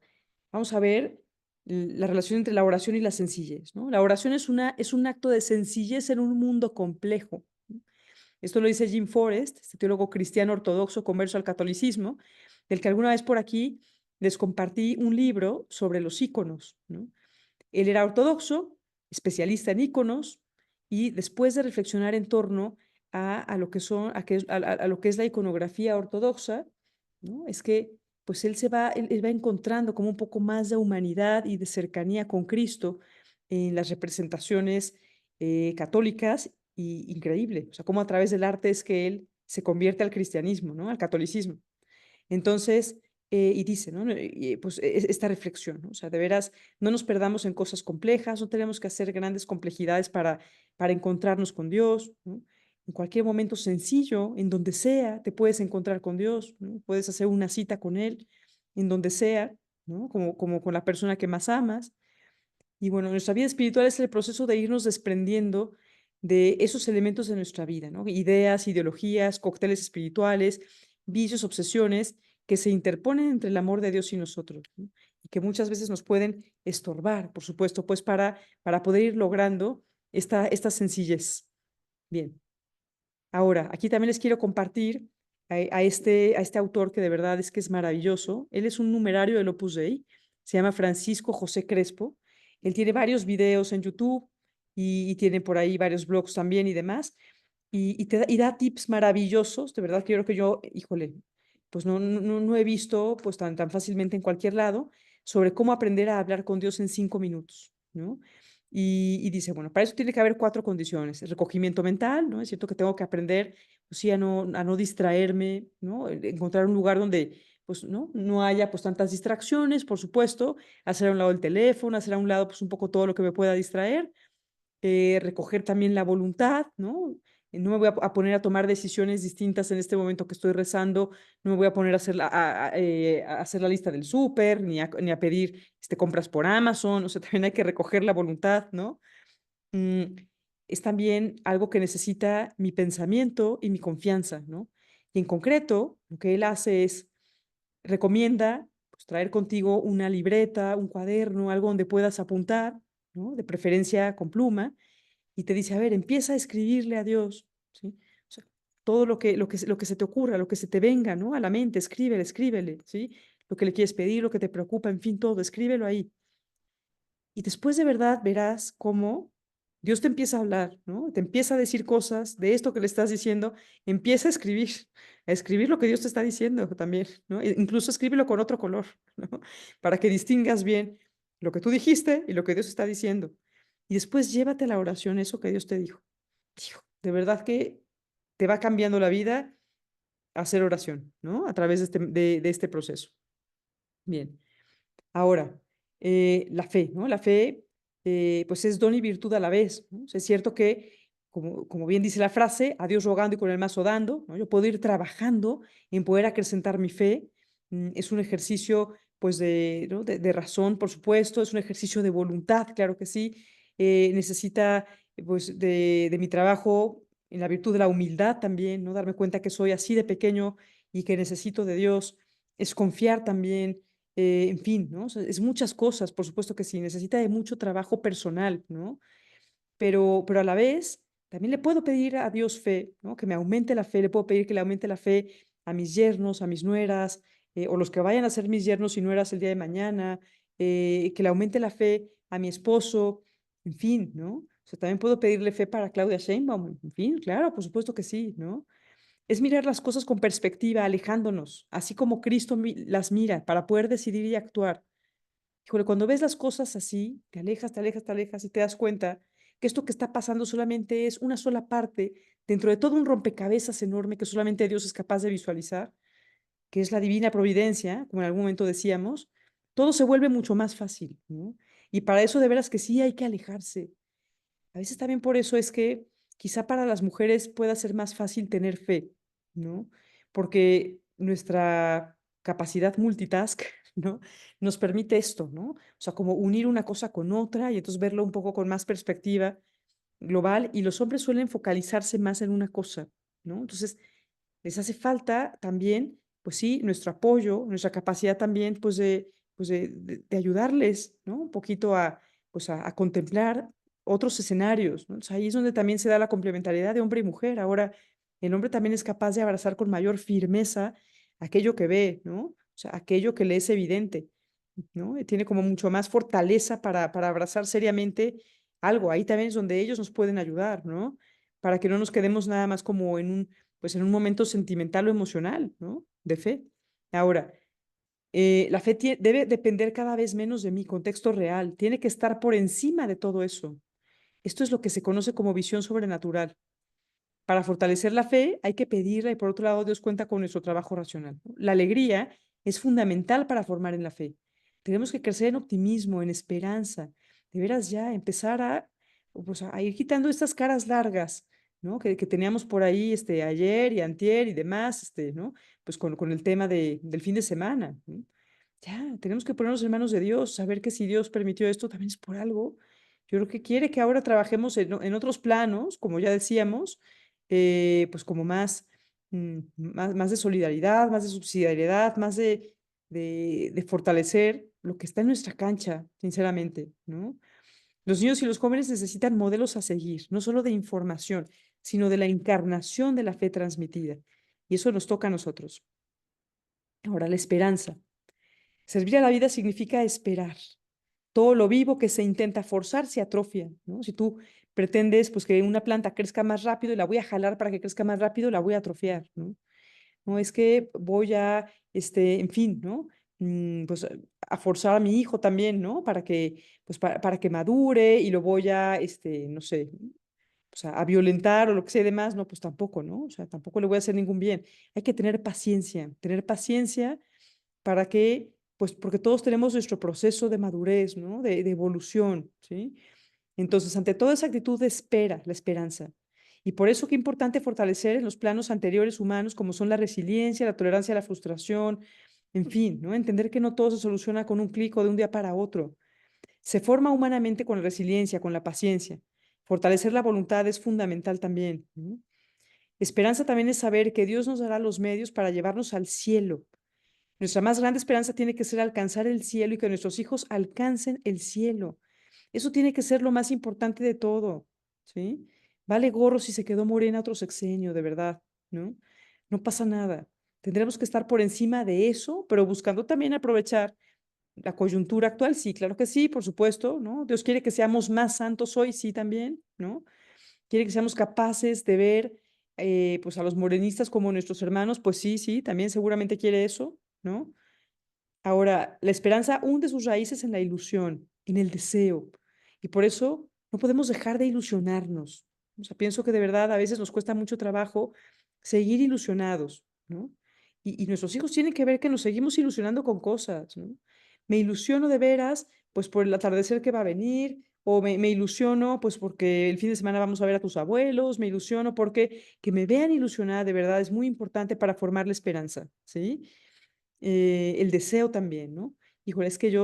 vamos a ver la relación entre la oración y la sencillez, ¿no? La oración es un acto de sencillez en un mundo complejo, ¿no? Esto lo dice Jim Forrest, este teólogo cristiano ortodoxo converso al catolicismo, del que alguna vez por aquí les compartí un libro sobre los íconos, ¿no? Él era ortodoxo, especialista en íconos, y después de reflexionar en torno a lo que son, a lo que es la iconografía ortodoxa, ¿no? Es que pues él va encontrando como un poco más de humanidad y de cercanía con Cristo en las representaciones católicas, y increíble, o sea, cómo a través del arte es que él se convierte al cristianismo, ¿no? Al catolicismo. Entonces, y dice, ¿no? Pues esta reflexión, ¿no? O sea, de veras, no nos perdamos en cosas complejas, no tenemos que hacer grandes complejidades para encontrarnos con Dios, ¿no? En cualquier momento sencillo, en donde sea, te puedes encontrar con Dios, ¿no? Puedes hacer una cita con Él, en donde sea, ¿no? Como con la persona que más amas. Y bueno, nuestra vida espiritual es el proceso de irnos desprendiendo de esos elementos de nuestra vida, ¿no? Ideas, ideologías, cócteles espirituales, vicios, obsesiones que se interponen entre el amor de Dios y nosotros, ¿no? Y que muchas veces nos pueden estorbar, por supuesto, pues para poder ir logrando esta sencillez. Bien, ahora, aquí también les quiero compartir a este autor que de verdad es que es maravilloso. Él es un numerario del Opus Dei, se llama Francisco José Crespo. Él tiene varios videos en YouTube, y tiene por ahí varios blogs también y demás, y da tips maravillosos, de verdad que yo creo que yo, híjole, pues no he visto pues tan fácilmente en cualquier lado sobre cómo aprender a hablar con Dios en 5 minutos, ¿no? Y dice, bueno, para eso tiene que haber 4 condiciones. El recogimiento mental, ¿no? Es cierto que tengo que aprender, pues sí, a no distraerme, ¿no? Encontrar un lugar donde, pues, no haya, pues, tantas distracciones, por supuesto, hacer a un lado el teléfono, hacer a un lado, pues, un poco todo lo que me pueda distraer, recoger también la voluntad, ¿no? No me voy a poner a tomar decisiones distintas en este momento que estoy rezando, no me voy a poner a hacer la lista del súper, ni a pedir compras por Amazon, o sea, también hay que recoger la voluntad, ¿no? Mm, es también algo que necesita mi pensamiento y mi confianza, ¿no? Y en concreto, lo que él hace es, recomienda pues, traer contigo una libreta, un cuaderno, algo donde puedas apuntar, ¿no? De preferencia con pluma, y te dice, a ver, empieza a escribirle a Dios, ¿sí? O sea, todo lo que se te ocurra, lo que se te venga, ¿no? A la mente, escríbele, ¿sí? Lo que le quieres pedir, lo que te preocupa, en fin, todo, escríbelo ahí. Y después de verdad verás cómo Dios te empieza a hablar, ¿no? Te empieza a decir cosas de esto que le estás diciendo, empieza a escribir lo que Dios te está diciendo también, ¿no? Incluso escríbelo con otro color, ¿no? Para que distingas bien lo que tú dijiste y lo que Dios está diciendo. Y después llévate a la oración eso que Dios te dijo. Hijo, de verdad que te va cambiando la vida hacer oración, ¿no? A través de este proceso. Bien. Ahora, la fe, ¿no? La fe, pues es don y virtud a la vez, ¿no? O sea, es cierto que, como bien dice la frase, a Dios rogando y con el mazo dando, ¿no? Yo puedo ir trabajando en poder acrecentar mi fe. Es un ejercicio, pues, ¿no? de razón, por supuesto, es un ejercicio de voluntad, claro que sí. Necesita, pues, de mi trabajo en la virtud de la humildad también, ¿no? Darme cuenta que soy así de pequeño y que necesito de Dios. Es confiar también, en fin, ¿no? O sea, es muchas cosas, por supuesto que sí, necesita de mucho trabajo personal, ¿no? Pero a la vez también le puedo pedir a Dios fe, ¿no? Que me aumente la fe, le puedo pedir que le aumente la fe a mis yernos, a mis nueras, o los que vayan a ser mis yernos y nueras el día de mañana, que le aumente la fe a mi esposo, en fin, ¿no? O sea, también puedo pedirle fe para Claudia Sheinbaum, en fin, claro, por supuesto que sí, ¿no? Es mirar las cosas con perspectiva, alejándonos, así como Cristo las mira, para poder decidir y actuar. Híjole, cuando ves las cosas así, te alejas, te alejas, te alejas y te das cuenta que esto que está pasando solamente es una sola parte dentro de todo un rompecabezas enorme que solamente Dios es capaz de visualizar, que es la divina providencia, como en algún momento decíamos, todo se vuelve mucho más fácil, ¿no? Y para eso de veras que sí hay que alejarse. A veces también por eso es que quizá para las mujeres pueda ser más fácil tener fe, ¿no? Porque nuestra capacidad multitask, ¿no? Nos permite esto, ¿no? O sea, como unir una cosa con otra y entonces verlo un poco con más perspectiva global, y los hombres suelen focalizarse más en una cosa, ¿no? Entonces, les hace falta también, pues sí, nuestro apoyo, nuestra capacidad también, pues de ayudarles, ¿no? Un poquito a contemplar otros escenarios, ¿no? Entonces, ahí es donde también se da la complementariedad de hombre y mujer. Ahora, el hombre también es capaz de abrazar con mayor firmeza aquello que ve, ¿no? O sea, aquello que le es evidente, ¿no? Y tiene como mucho más fortaleza para abrazar seriamente algo. Ahí también es donde ellos nos pueden ayudar, ¿no? Para que no nos quedemos nada más como en un momento sentimental o emocional, ¿no? De fe. Ahora, la fe debe depender cada vez menos de mi contexto real, tiene que estar por encima de todo eso. Esto es lo que se conoce como visión sobrenatural. Para fortalecer la fe hay que pedirla y por otro lado Dios cuenta con nuestro trabajo racional, ¿no? La alegría es fundamental para formar en la fe. Tenemos que crecer en optimismo, en esperanza, de veras ya empezar pues, a ir quitando estas caras largas, ¿no? Que teníamos por ahí ayer y antier y demás, ¿no? Pues con el tema del fin de semana, ¿no? Ya, tenemos que ponernos en manos de Dios, saber que si Dios permitió esto también es por algo. Yo creo que quiere que ahora trabajemos en otros planos, como ya decíamos, pues como más de solidaridad, más de subsidiariedad, más de fortalecer lo que está en nuestra cancha, sinceramente, ¿no? Los niños y los jóvenes necesitan modelos a seguir, no solo de información, sino de la encarnación de la fe transmitida. Y eso nos toca a nosotros. Ahora, la esperanza. Servir a la vida significa esperar. Todo lo vivo que se intenta forzar se atrofia, ¿no? Si tú pretendes pues que una planta crezca más rápido y la voy a jalar para que crezca más rápido, la voy a atrofiar, ¿no? No es que voy a, en fin, ¿no? Pues a forzar a mi hijo también, ¿no? Para que, pues para que madure y lo voy a, no sé, o sea, a violentar o lo que sea y demás, no, pues tampoco, ¿no? O sea, tampoco le voy a hacer ningún bien. Hay que tener paciencia para que, pues porque todos tenemos nuestro proceso de madurez, ¿no? De evolución, ¿sí? Entonces, ante toda esa actitud de espera, la esperanza. Y por eso qué importante fortalecer en los planos anteriores humanos, como son la resiliencia, la tolerancia a la frustración, en fin, ¿no? Entender que no todo se soluciona con un clic o de un día para otro. Se forma humanamente con la resiliencia, con la paciencia. Fortalecer la voluntad es fundamental también, ¿no? Esperanza también es saber que Dios nos dará los medios para llevarnos al cielo. Nuestra más grande esperanza tiene que ser alcanzar el cielo y que nuestros hijos alcancen el cielo. Eso tiene que ser lo más importante de todo, ¿sí? Vale gorro si se quedó morena otro sexenio, de verdad, ¿no? No pasa nada. Tendremos que estar por encima de eso, pero buscando también aprovechar la coyuntura actual, sí, claro que sí, por supuesto, ¿no? Dios quiere que seamos más santos hoy, sí, también, ¿no? Quiere que seamos capaces de ver, pues, a los morenistas como nuestros hermanos, pues sí, sí, también seguramente quiere eso, ¿no? Ahora, la esperanza hunde sus raíces en la ilusión, en el deseo, y por eso no podemos dejar de ilusionarnos. O sea, pienso que de verdad a veces nos cuesta mucho trabajo seguir ilusionados, ¿no? Y nuestros hijos tienen que ver que nos seguimos ilusionando con cosas, ¿no? Me ilusiono de veras, pues por el atardecer que va a venir, o me ilusiono, pues porque el fin de semana vamos a ver a tus abuelos, me ilusiono porque que me vean ilusionada de verdad es muy importante para formar la esperanza, ¿sí? El deseo también, ¿no? Híjole, es que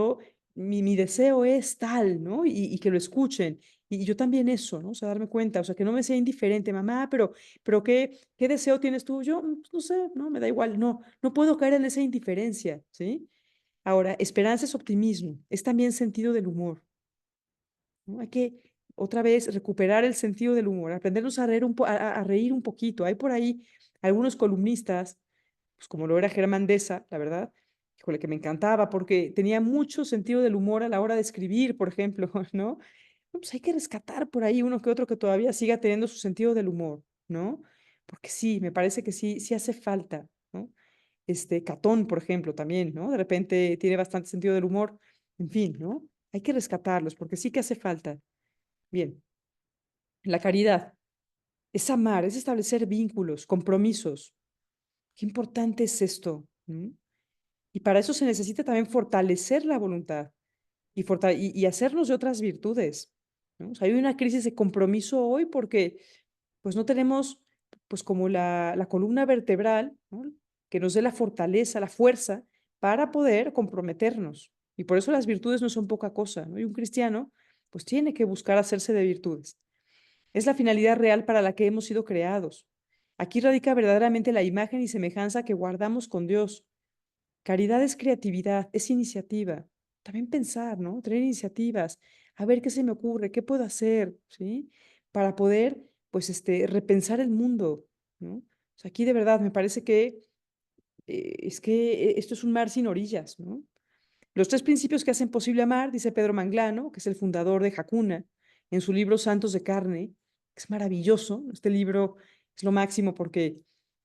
mi deseo es tal, ¿no? Y que lo escuchen. Y yo también eso, ¿no? O sea, darme cuenta, o sea, que no me sea indiferente, mamá, pero ¿qué deseo tienes tú? Yo, pues, no sé, ¿no? Me da igual, no, no puedo caer en esa indiferencia, ¿sí? Ahora, esperanza es optimismo, es también sentido del humor, ¿no? Hay que otra vez recuperar el sentido del humor, aprendernos a reír a reír un poquito. Hay por ahí algunos columnistas pues como lo era Germán Deza, la verdad, híjole, que me encantaba porque tenía mucho sentido del humor a la hora de escribir, por ejemplo, ¿no? No, pues hay que rescatar por ahí uno que otro que todavía siga teniendo su sentido del humor, ¿no? Porque sí, me parece que sí, sí hace falta, ¿no? Catón, por ejemplo, también, ¿no? De repente tiene bastante sentido del humor, en fin, ¿no? Hay que rescatarlos porque sí que hace falta. Bien, la caridad es amar, es establecer vínculos, compromisos. Qué importante es esto, ¿no? Y para eso se necesita también fortalecer la voluntad y hacernos de otras virtudes, ¿no? O sea, hay una crisis de compromiso hoy porque pues no tenemos pues como la columna vertebral, ¿no? Que nos dé la fortaleza, la fuerza para poder comprometernos. Y por eso las virtudes no son poca cosa, ¿no? Y un cristiano pues tiene que buscar hacerse de virtudes. Es la finalidad real para la que hemos sido creados. Aquí radica verdaderamente la imagen y semejanza que guardamos con Dios. Caridad es creatividad, es iniciativa. También pensar, ¿no? Tener iniciativas, a ver qué se me ocurre, qué puedo hacer, ¿sí? Para poder, pues, repensar el mundo, ¿no? O sea, aquí de verdad me parece que es que esto es un mar sin orillas, ¿no? Los tres principios que hacen posible amar, dice Pedro Manglano, que es el fundador de Jacuna, en su libro Santos de Carne, que es maravilloso. Este libro es lo máximo porque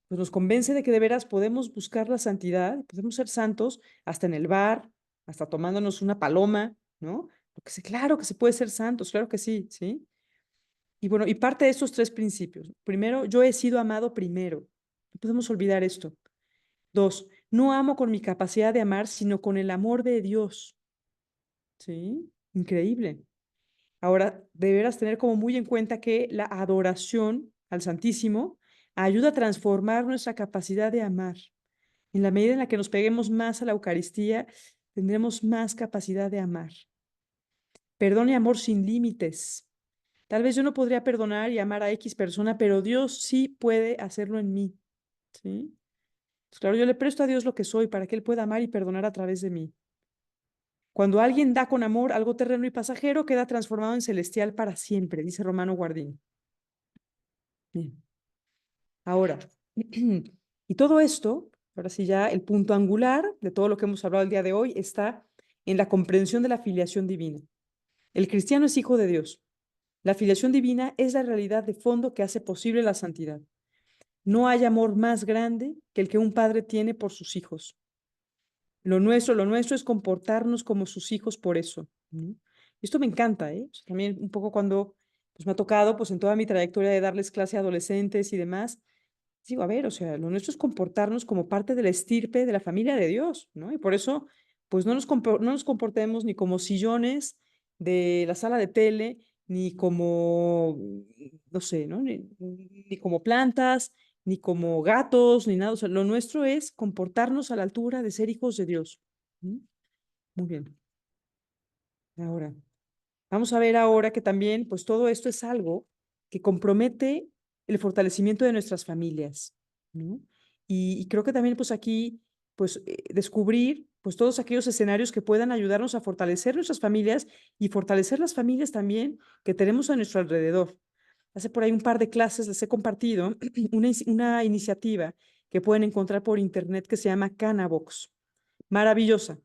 pues, nos convence de que de veras podemos buscar la santidad, podemos ser santos hasta en el bar, hasta tomándonos una paloma, ¿no? Porque sí, claro que se puede ser santos, claro que sí, ¿sí? Y bueno, y parte de estos tres principios. Primero, yo he sido amado primero. No podemos olvidar esto. Dos, no amo con mi capacidad de amar, sino con el amor de Dios. ¿Sí? Increíble. Ahora, deberás tener como muy en cuenta que la adoración al Santísimo ayuda a transformar nuestra capacidad de amar. En la medida en la que nos peguemos más a la Eucaristía, tendremos más capacidad de amar. Perdón y amor sin límites. Tal vez yo no podría perdonar y amar a X persona, pero Dios sí puede hacerlo en mí. ¿Sí? Pues claro, yo le presto a Dios lo que soy para que Él pueda amar y perdonar a través de mí. Cuando alguien da con amor algo terreno y pasajero, queda transformado en celestial para siempre, dice Romano Guardini. Bien. Ahora, y todo esto, ahora sí ya el punto angular de todo lo que hemos hablado el día de hoy está en la comprensión de la filiación divina. El cristiano es hijo de Dios. La filiación divina es la realidad de fondo que hace posible la santidad. No hay amor más grande que el que un padre tiene por sus hijos. Lo nuestro es comportarnos como sus hijos por eso, ¿no? Esto me encanta, ¿eh? O sea, también un poco cuando pues, me ha tocado, pues en toda mi trayectoria de darles clase a adolescentes y demás, digo, a ver, o sea, lo nuestro es comportarnos como parte de la estirpe de la familia de Dios, ¿no? Y por eso, pues no nos comportemos ni como sillones de la sala de tele, ni como, no sé, ¿no? Ni como plantas, ni como gatos, ni nada. O sea, lo nuestro es comportarnos a la altura de ser hijos de Dios. ¿Mm? Muy bien. Ahora, vamos a ver ahora que también, pues todo esto es algo que compromete el fortalecimiento de nuestras familias, ¿no? Y creo que también, pues aquí, pues descubrir, pues todos aquellos escenarios que puedan ayudarnos a fortalecer nuestras familias y fortalecer las familias también que tenemos a nuestro alrededor. Hace por ahí un par de clases les he compartido una iniciativa que pueden encontrar por internet que se llama Canabox. Maravillosa.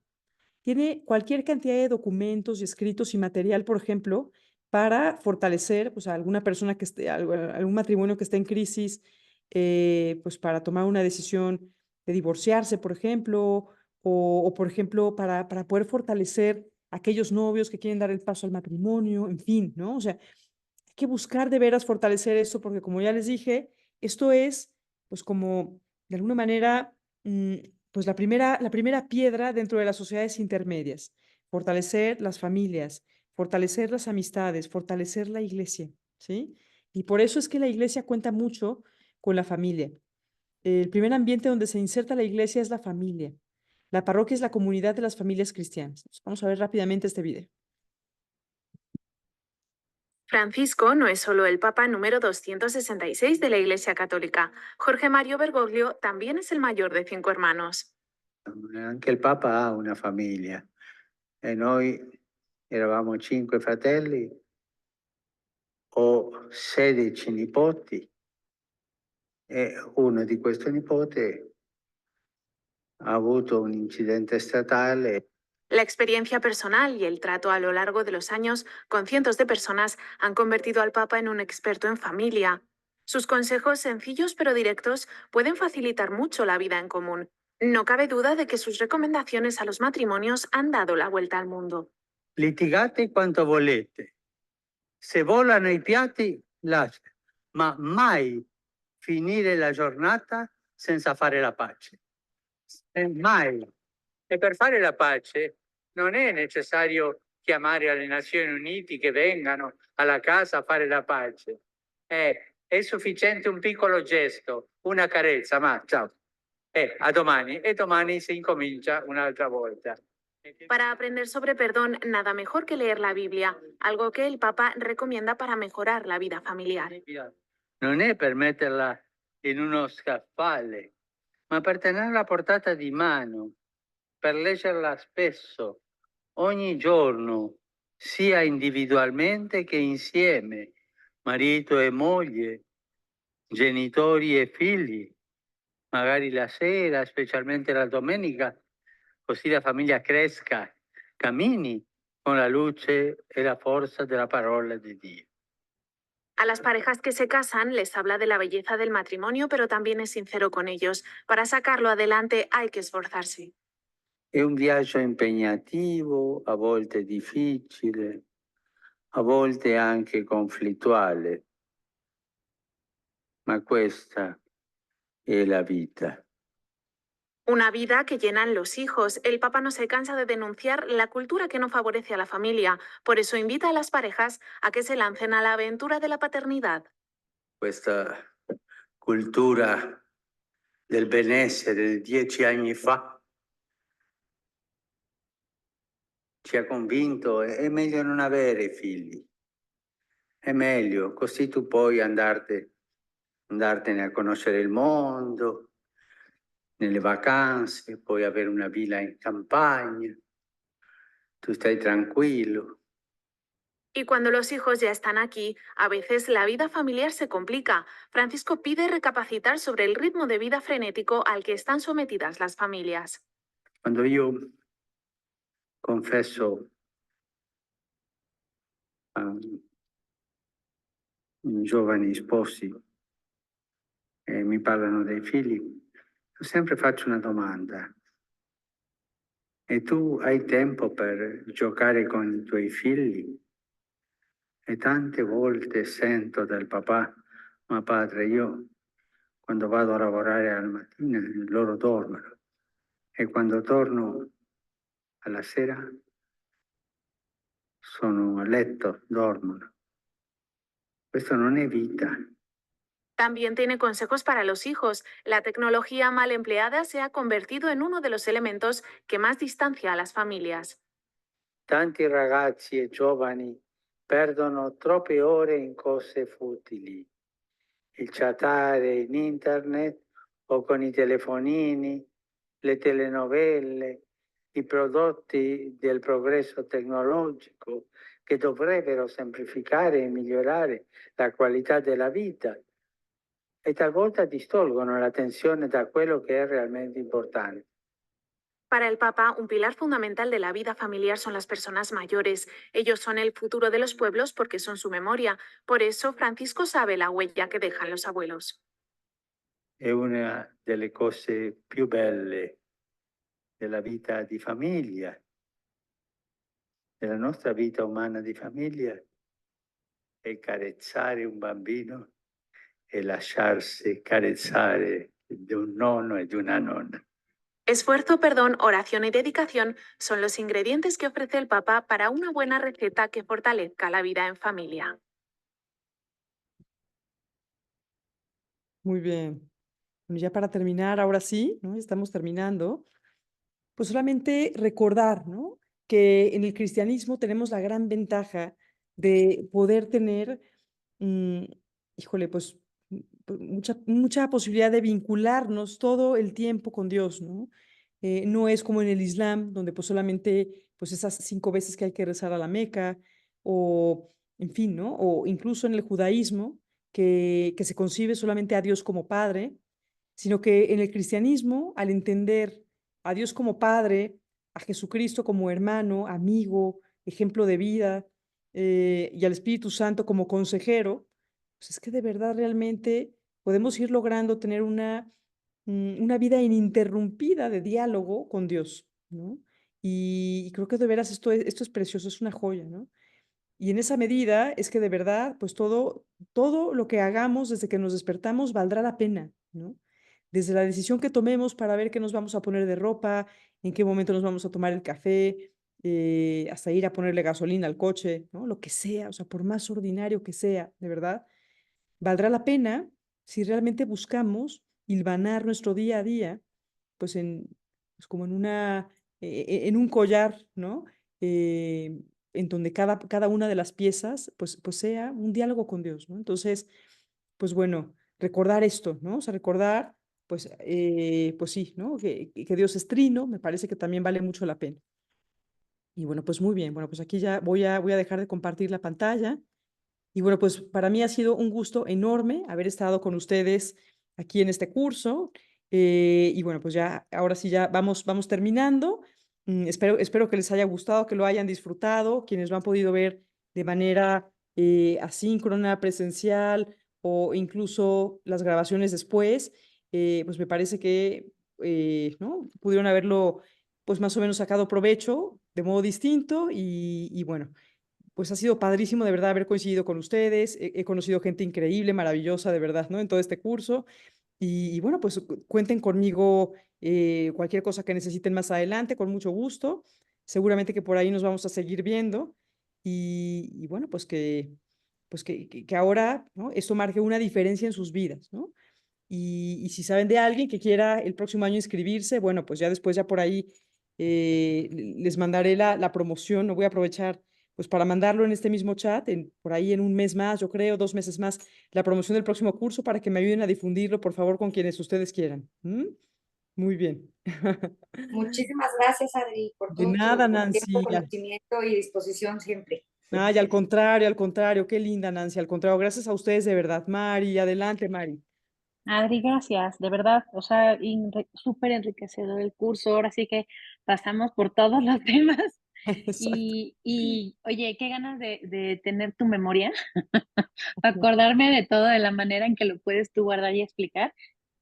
Tiene cualquier cantidad de documentos y escritos y material, por ejemplo, para fortalecer pues, a alguna persona que esté, algún matrimonio que esté en crisis, pues para tomar una decisión de divorciarse, por ejemplo, o por ejemplo, para poder fortalecer a aquellos novios que quieren dar el paso al matrimonio, en fin, ¿no? O sea, hay que buscar de veras fortalecer eso, porque como ya les dije, esto es, pues como, de alguna manera, pues la primera piedra dentro de las sociedades intermedias, fortalecer las familias, fortalecer las amistades, fortalecer la iglesia, ¿sí? Y por eso es que la iglesia cuenta mucho con la familia. El primer ambiente donde se inserta la iglesia es la familia. La parroquia es la comunidad de las familias cristianas. Vamos a ver rápidamente este video. Francisco no es solo el Papa número 266 de la Iglesia Católica. Jorge Mario Bergoglio también es el mayor de 5 hermanos. Anche il Papa ha una famiglia e noi eravamo 5 fratelli, ho 16 nipoti e uno di questi nipote ha avuto un incidente stradale. La experiencia personal y el trato a lo largo de los años con cientos de personas han convertido al Papa en un experto en familia. Sus consejos sencillos pero directos pueden facilitar mucho la vida en común. No cabe duda de que sus recomendaciones a los matrimonios han dado la vuelta al mundo. Litigate quanto volete. Se volano i piatti, lascia, ma mai finire la giornata senza fare la pace. Mai. E per fare la pace non è necessario chiamare le Nazioni Unite che vengano alla casa a fare la pace. È sufficiente un piccolo gesto, una carezza, ma ciao. A domani, e domani si incomincia un'altra volta. Para aprender sobre perdón, nada mejor que leer la Biblia, algo que el Papa recomienda para mejorar la vida familiar. Non è per metterla in uno scaffale, ma per tenerla a portata di mano, per leggerla spesso, ogni giorno, sia individualmente che insieme, marito e moglie, genitori e figli, magari la sera, specialmente la domenica, così la famiglia cresca, cammini con la luce e la forza della parola di Dio. A las parejas que se casan les habla de la belleza del matrimonio, pero también es sincero con ellos. Para sacarlo adelante hay que esforzarse. È un viaggio impegnativo, a volte difficile, a volte anche conflittuale, ma questa è la vita. Una vida que llenan los hijos. El Papa no se cansa de denunciar la cultura que no favorece a la familia. Por eso invita a las parejas a que se lancen a la aventura de la paternidad. Questa cultura del benessere di 10 anni fa ci ha convinto è meglio non avere figli. È meglio, così tu puoi andartene a conoscere il mondo, nelle vacanze, puoi avere una villa in campagna, tu stai tranquillo. Y cuando los hijos ya están aquí, a veces la vida familiar se complica. Francisco pide recapacitar sobre el ritmo de vida frenético al que están sometidas las familias. Quando io confesso giovani sposi mi parlano dei figli, io sempre faccio una domanda. E tu hai tempo per giocare con i tuoi figli? E tante volte sento dal papà, ma padre, io quando vado a lavorare al mattino loro dormono e quando torno alla sera sono a letto, dormono. Questo non è vita. También tiene consejos para los hijos. La tecnología mal empleada se ha convertido en uno de los elementos que más distancia a las familias. Tanti ragazzi e giovani perdono troppe ore in cose futili, il chattare in internet o con i telefonini, le telenovelle, i prodotti del progresso tecnologico che dovrebbero semplificare e migliorare la qualità della vita e talvolta distolgono l'attenzione da quello che è realmente importante. Para el Papa, un pilar fundamental de la vida familiar son las personas mayores. Ellos son el futuro de los pueblos porque son su memoria. Por eso, Francisco sabe la huella que dejan los abuelos. È una delle cose più belle della vita di famiglia, della nostra vita umana di famiglia, è carezzare un bambino e lasciarsi carezzare di un nonno e di una nonna. Esfuerzo, perdón, oración y dedicación son los ingredientes que ofrece el Papa para una buena receta que fortalezca la vida en familia. Muy bien. Bueno, ya para terminar, ahora sí, ¿no? Estamos terminando. Pues solamente recordar, ¿no? Que en el cristianismo tenemos la gran ventaja de poder tener, mm, híjole, pues mucha posibilidad de vincularnos todo el tiempo con Dios, ¿no? No es como en el Islam, donde pues solamente pues esas 5 veces que hay que rezar a la Meca, o en fin, ¿no? O incluso en el judaísmo, que se concibe solamente a Dios como Padre, sino que en el cristianismo, al entender a Dios como Padre, a Jesucristo como hermano, amigo, ejemplo de vida, y al Espíritu Santo como consejero, pues es que de verdad realmente podemos ir logrando tener una vida ininterrumpida de diálogo con Dios, ¿no? Y creo que de veras esto es precioso, es una joya, ¿no? Y en esa medida es que de verdad, pues todo lo que hagamos desde que nos despertamos valdrá la pena, ¿no? Desde la decisión que tomemos para ver qué nos vamos a poner de ropa, en qué momento nos vamos a tomar el café, hasta ir a ponerle gasolina al coche, ¿no? Lo que sea, o sea, por más ordinario que sea, de verdad, valdrá la pena si realmente buscamos hilvanar nuestro día a día, pues pues como en un collar, ¿no? En donde cada una de las piezas, pues sea un diálogo con Dios, ¿no? Entonces, pues bueno, recordar esto, ¿no? O sea, recordar, pues sí, ¿no? Que Dios es trino, me parece que también vale mucho la pena. Y bueno, pues muy bien, bueno, pues aquí ya voy a dejar de compartir la pantalla. Y bueno, pues para mí ha sido un gusto enorme haber estado con ustedes aquí en este curso. Y bueno, pues ya, ahora sí ya vamos terminando. Espero que les haya gustado, que lo hayan disfrutado, quienes lo han podido ver de manera asíncrona, presencial o incluso las grabaciones después, pues me parece que ¿no? Pudieron haberlo pues más o menos sacado provecho de modo distinto y bueno, pues ha sido padrísimo de verdad haber coincidido con ustedes. He conocido gente increíble, maravillosa, de verdad, ¿no? En todo este curso. Y bueno, pues cuenten conmigo cualquier cosa que necesiten más adelante, con mucho gusto. Seguramente que por ahí nos vamos a seguir viendo. Y bueno, pues que ahora, ¿no? Esto marque una diferencia en sus vidas, ¿no? Y si saben de alguien que quiera el próximo año inscribirse, bueno, pues ya después, ya por ahí les mandaré la promoción. No voy a aprovechar pues para mandarlo en este mismo chat, por ahí en un mes más, yo creo, 2 meses más, la promoción del próximo curso para que me ayuden a difundirlo, por favor, con quienes ustedes quieran. ¿Mm? Muy bien. Muchísimas gracias, Adri, por De todo nada, tu tiempo, Nancy. conocimiento y disposición siempre. Ay, al contrario, qué linda, Nancy, al contrario, gracias a ustedes de verdad. Mari, adelante, Mari. Adri, gracias, de verdad, o sea, súper enriquecedor el curso, ahora sí que pasamos por todos los temas Exacto. Oye, qué ganas de tener tu memoria, acordarme de todo de la manera en que lo puedes tú guardar y explicar.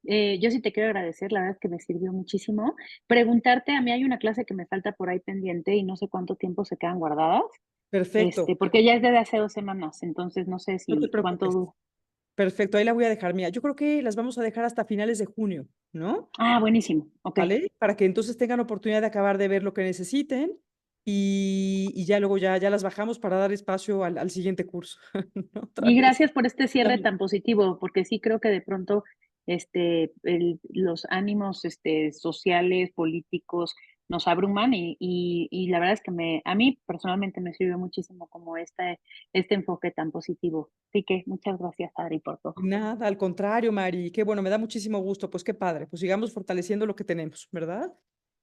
Yo sí te quiero agradecer, la verdad es que me sirvió muchísimo. Preguntarte, a mí hay una clase que me falta por ahí pendiente y no sé cuánto tiempo se quedan guardadas, Perfecto, porque ya es desde hace 2 semanas, entonces no sé no te si cuánto preocupes. dura. Perfecto, ahí la voy a dejar. Mira, yo creo que las vamos a dejar hasta finales de junio, ¿no? Ah, buenísimo, okey. ¿Vale? Para que entonces tengan oportunidad de acabar de ver lo que necesiten y ya luego ya las bajamos para dar espacio al siguiente curso, ¿no? Otra Y vez. gracias por este cierre Dale. tan positivo, porque sí creo que de pronto, los ánimos, sociales, políticos, nos abruman y la verdad es que a mí personalmente me sirvió muchísimo como este enfoque tan positivo. Así que muchas gracias, Adri, por todo. Nada, al contrario, Mari, qué bueno, me da muchísimo gusto, pues qué padre, pues sigamos fortaleciendo lo que tenemos, ¿verdad?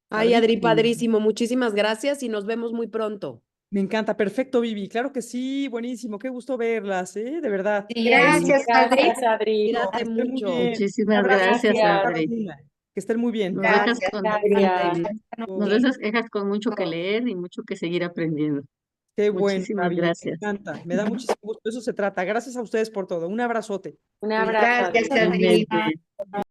Ay, Adri, Padrísimo. padrísimo. Muchísimas gracias y nos vemos muy pronto. Me encanta, perfecto, Vivi, claro que sí, buenísimo, qué gusto verlas, ¿eh? De verdad. Sí, Gracias, Adri. Gracias, Adri. cuídate Que estén muy mucho. bien. Un Muchísimas abrazo gracias, a cada Adri. una. Que estén muy bien. Nos dejas Gracias, con, Adri. nos dejas con mucho que leer y mucho que seguir aprendiendo. Qué bueno, está Muchísimas bien, me gracias. encanta, me da muchísimo gusto, de eso se trata. Gracias a ustedes por todo. Un abrazote. Un Gracias, abrazo, Adri. Adri. Igualmente.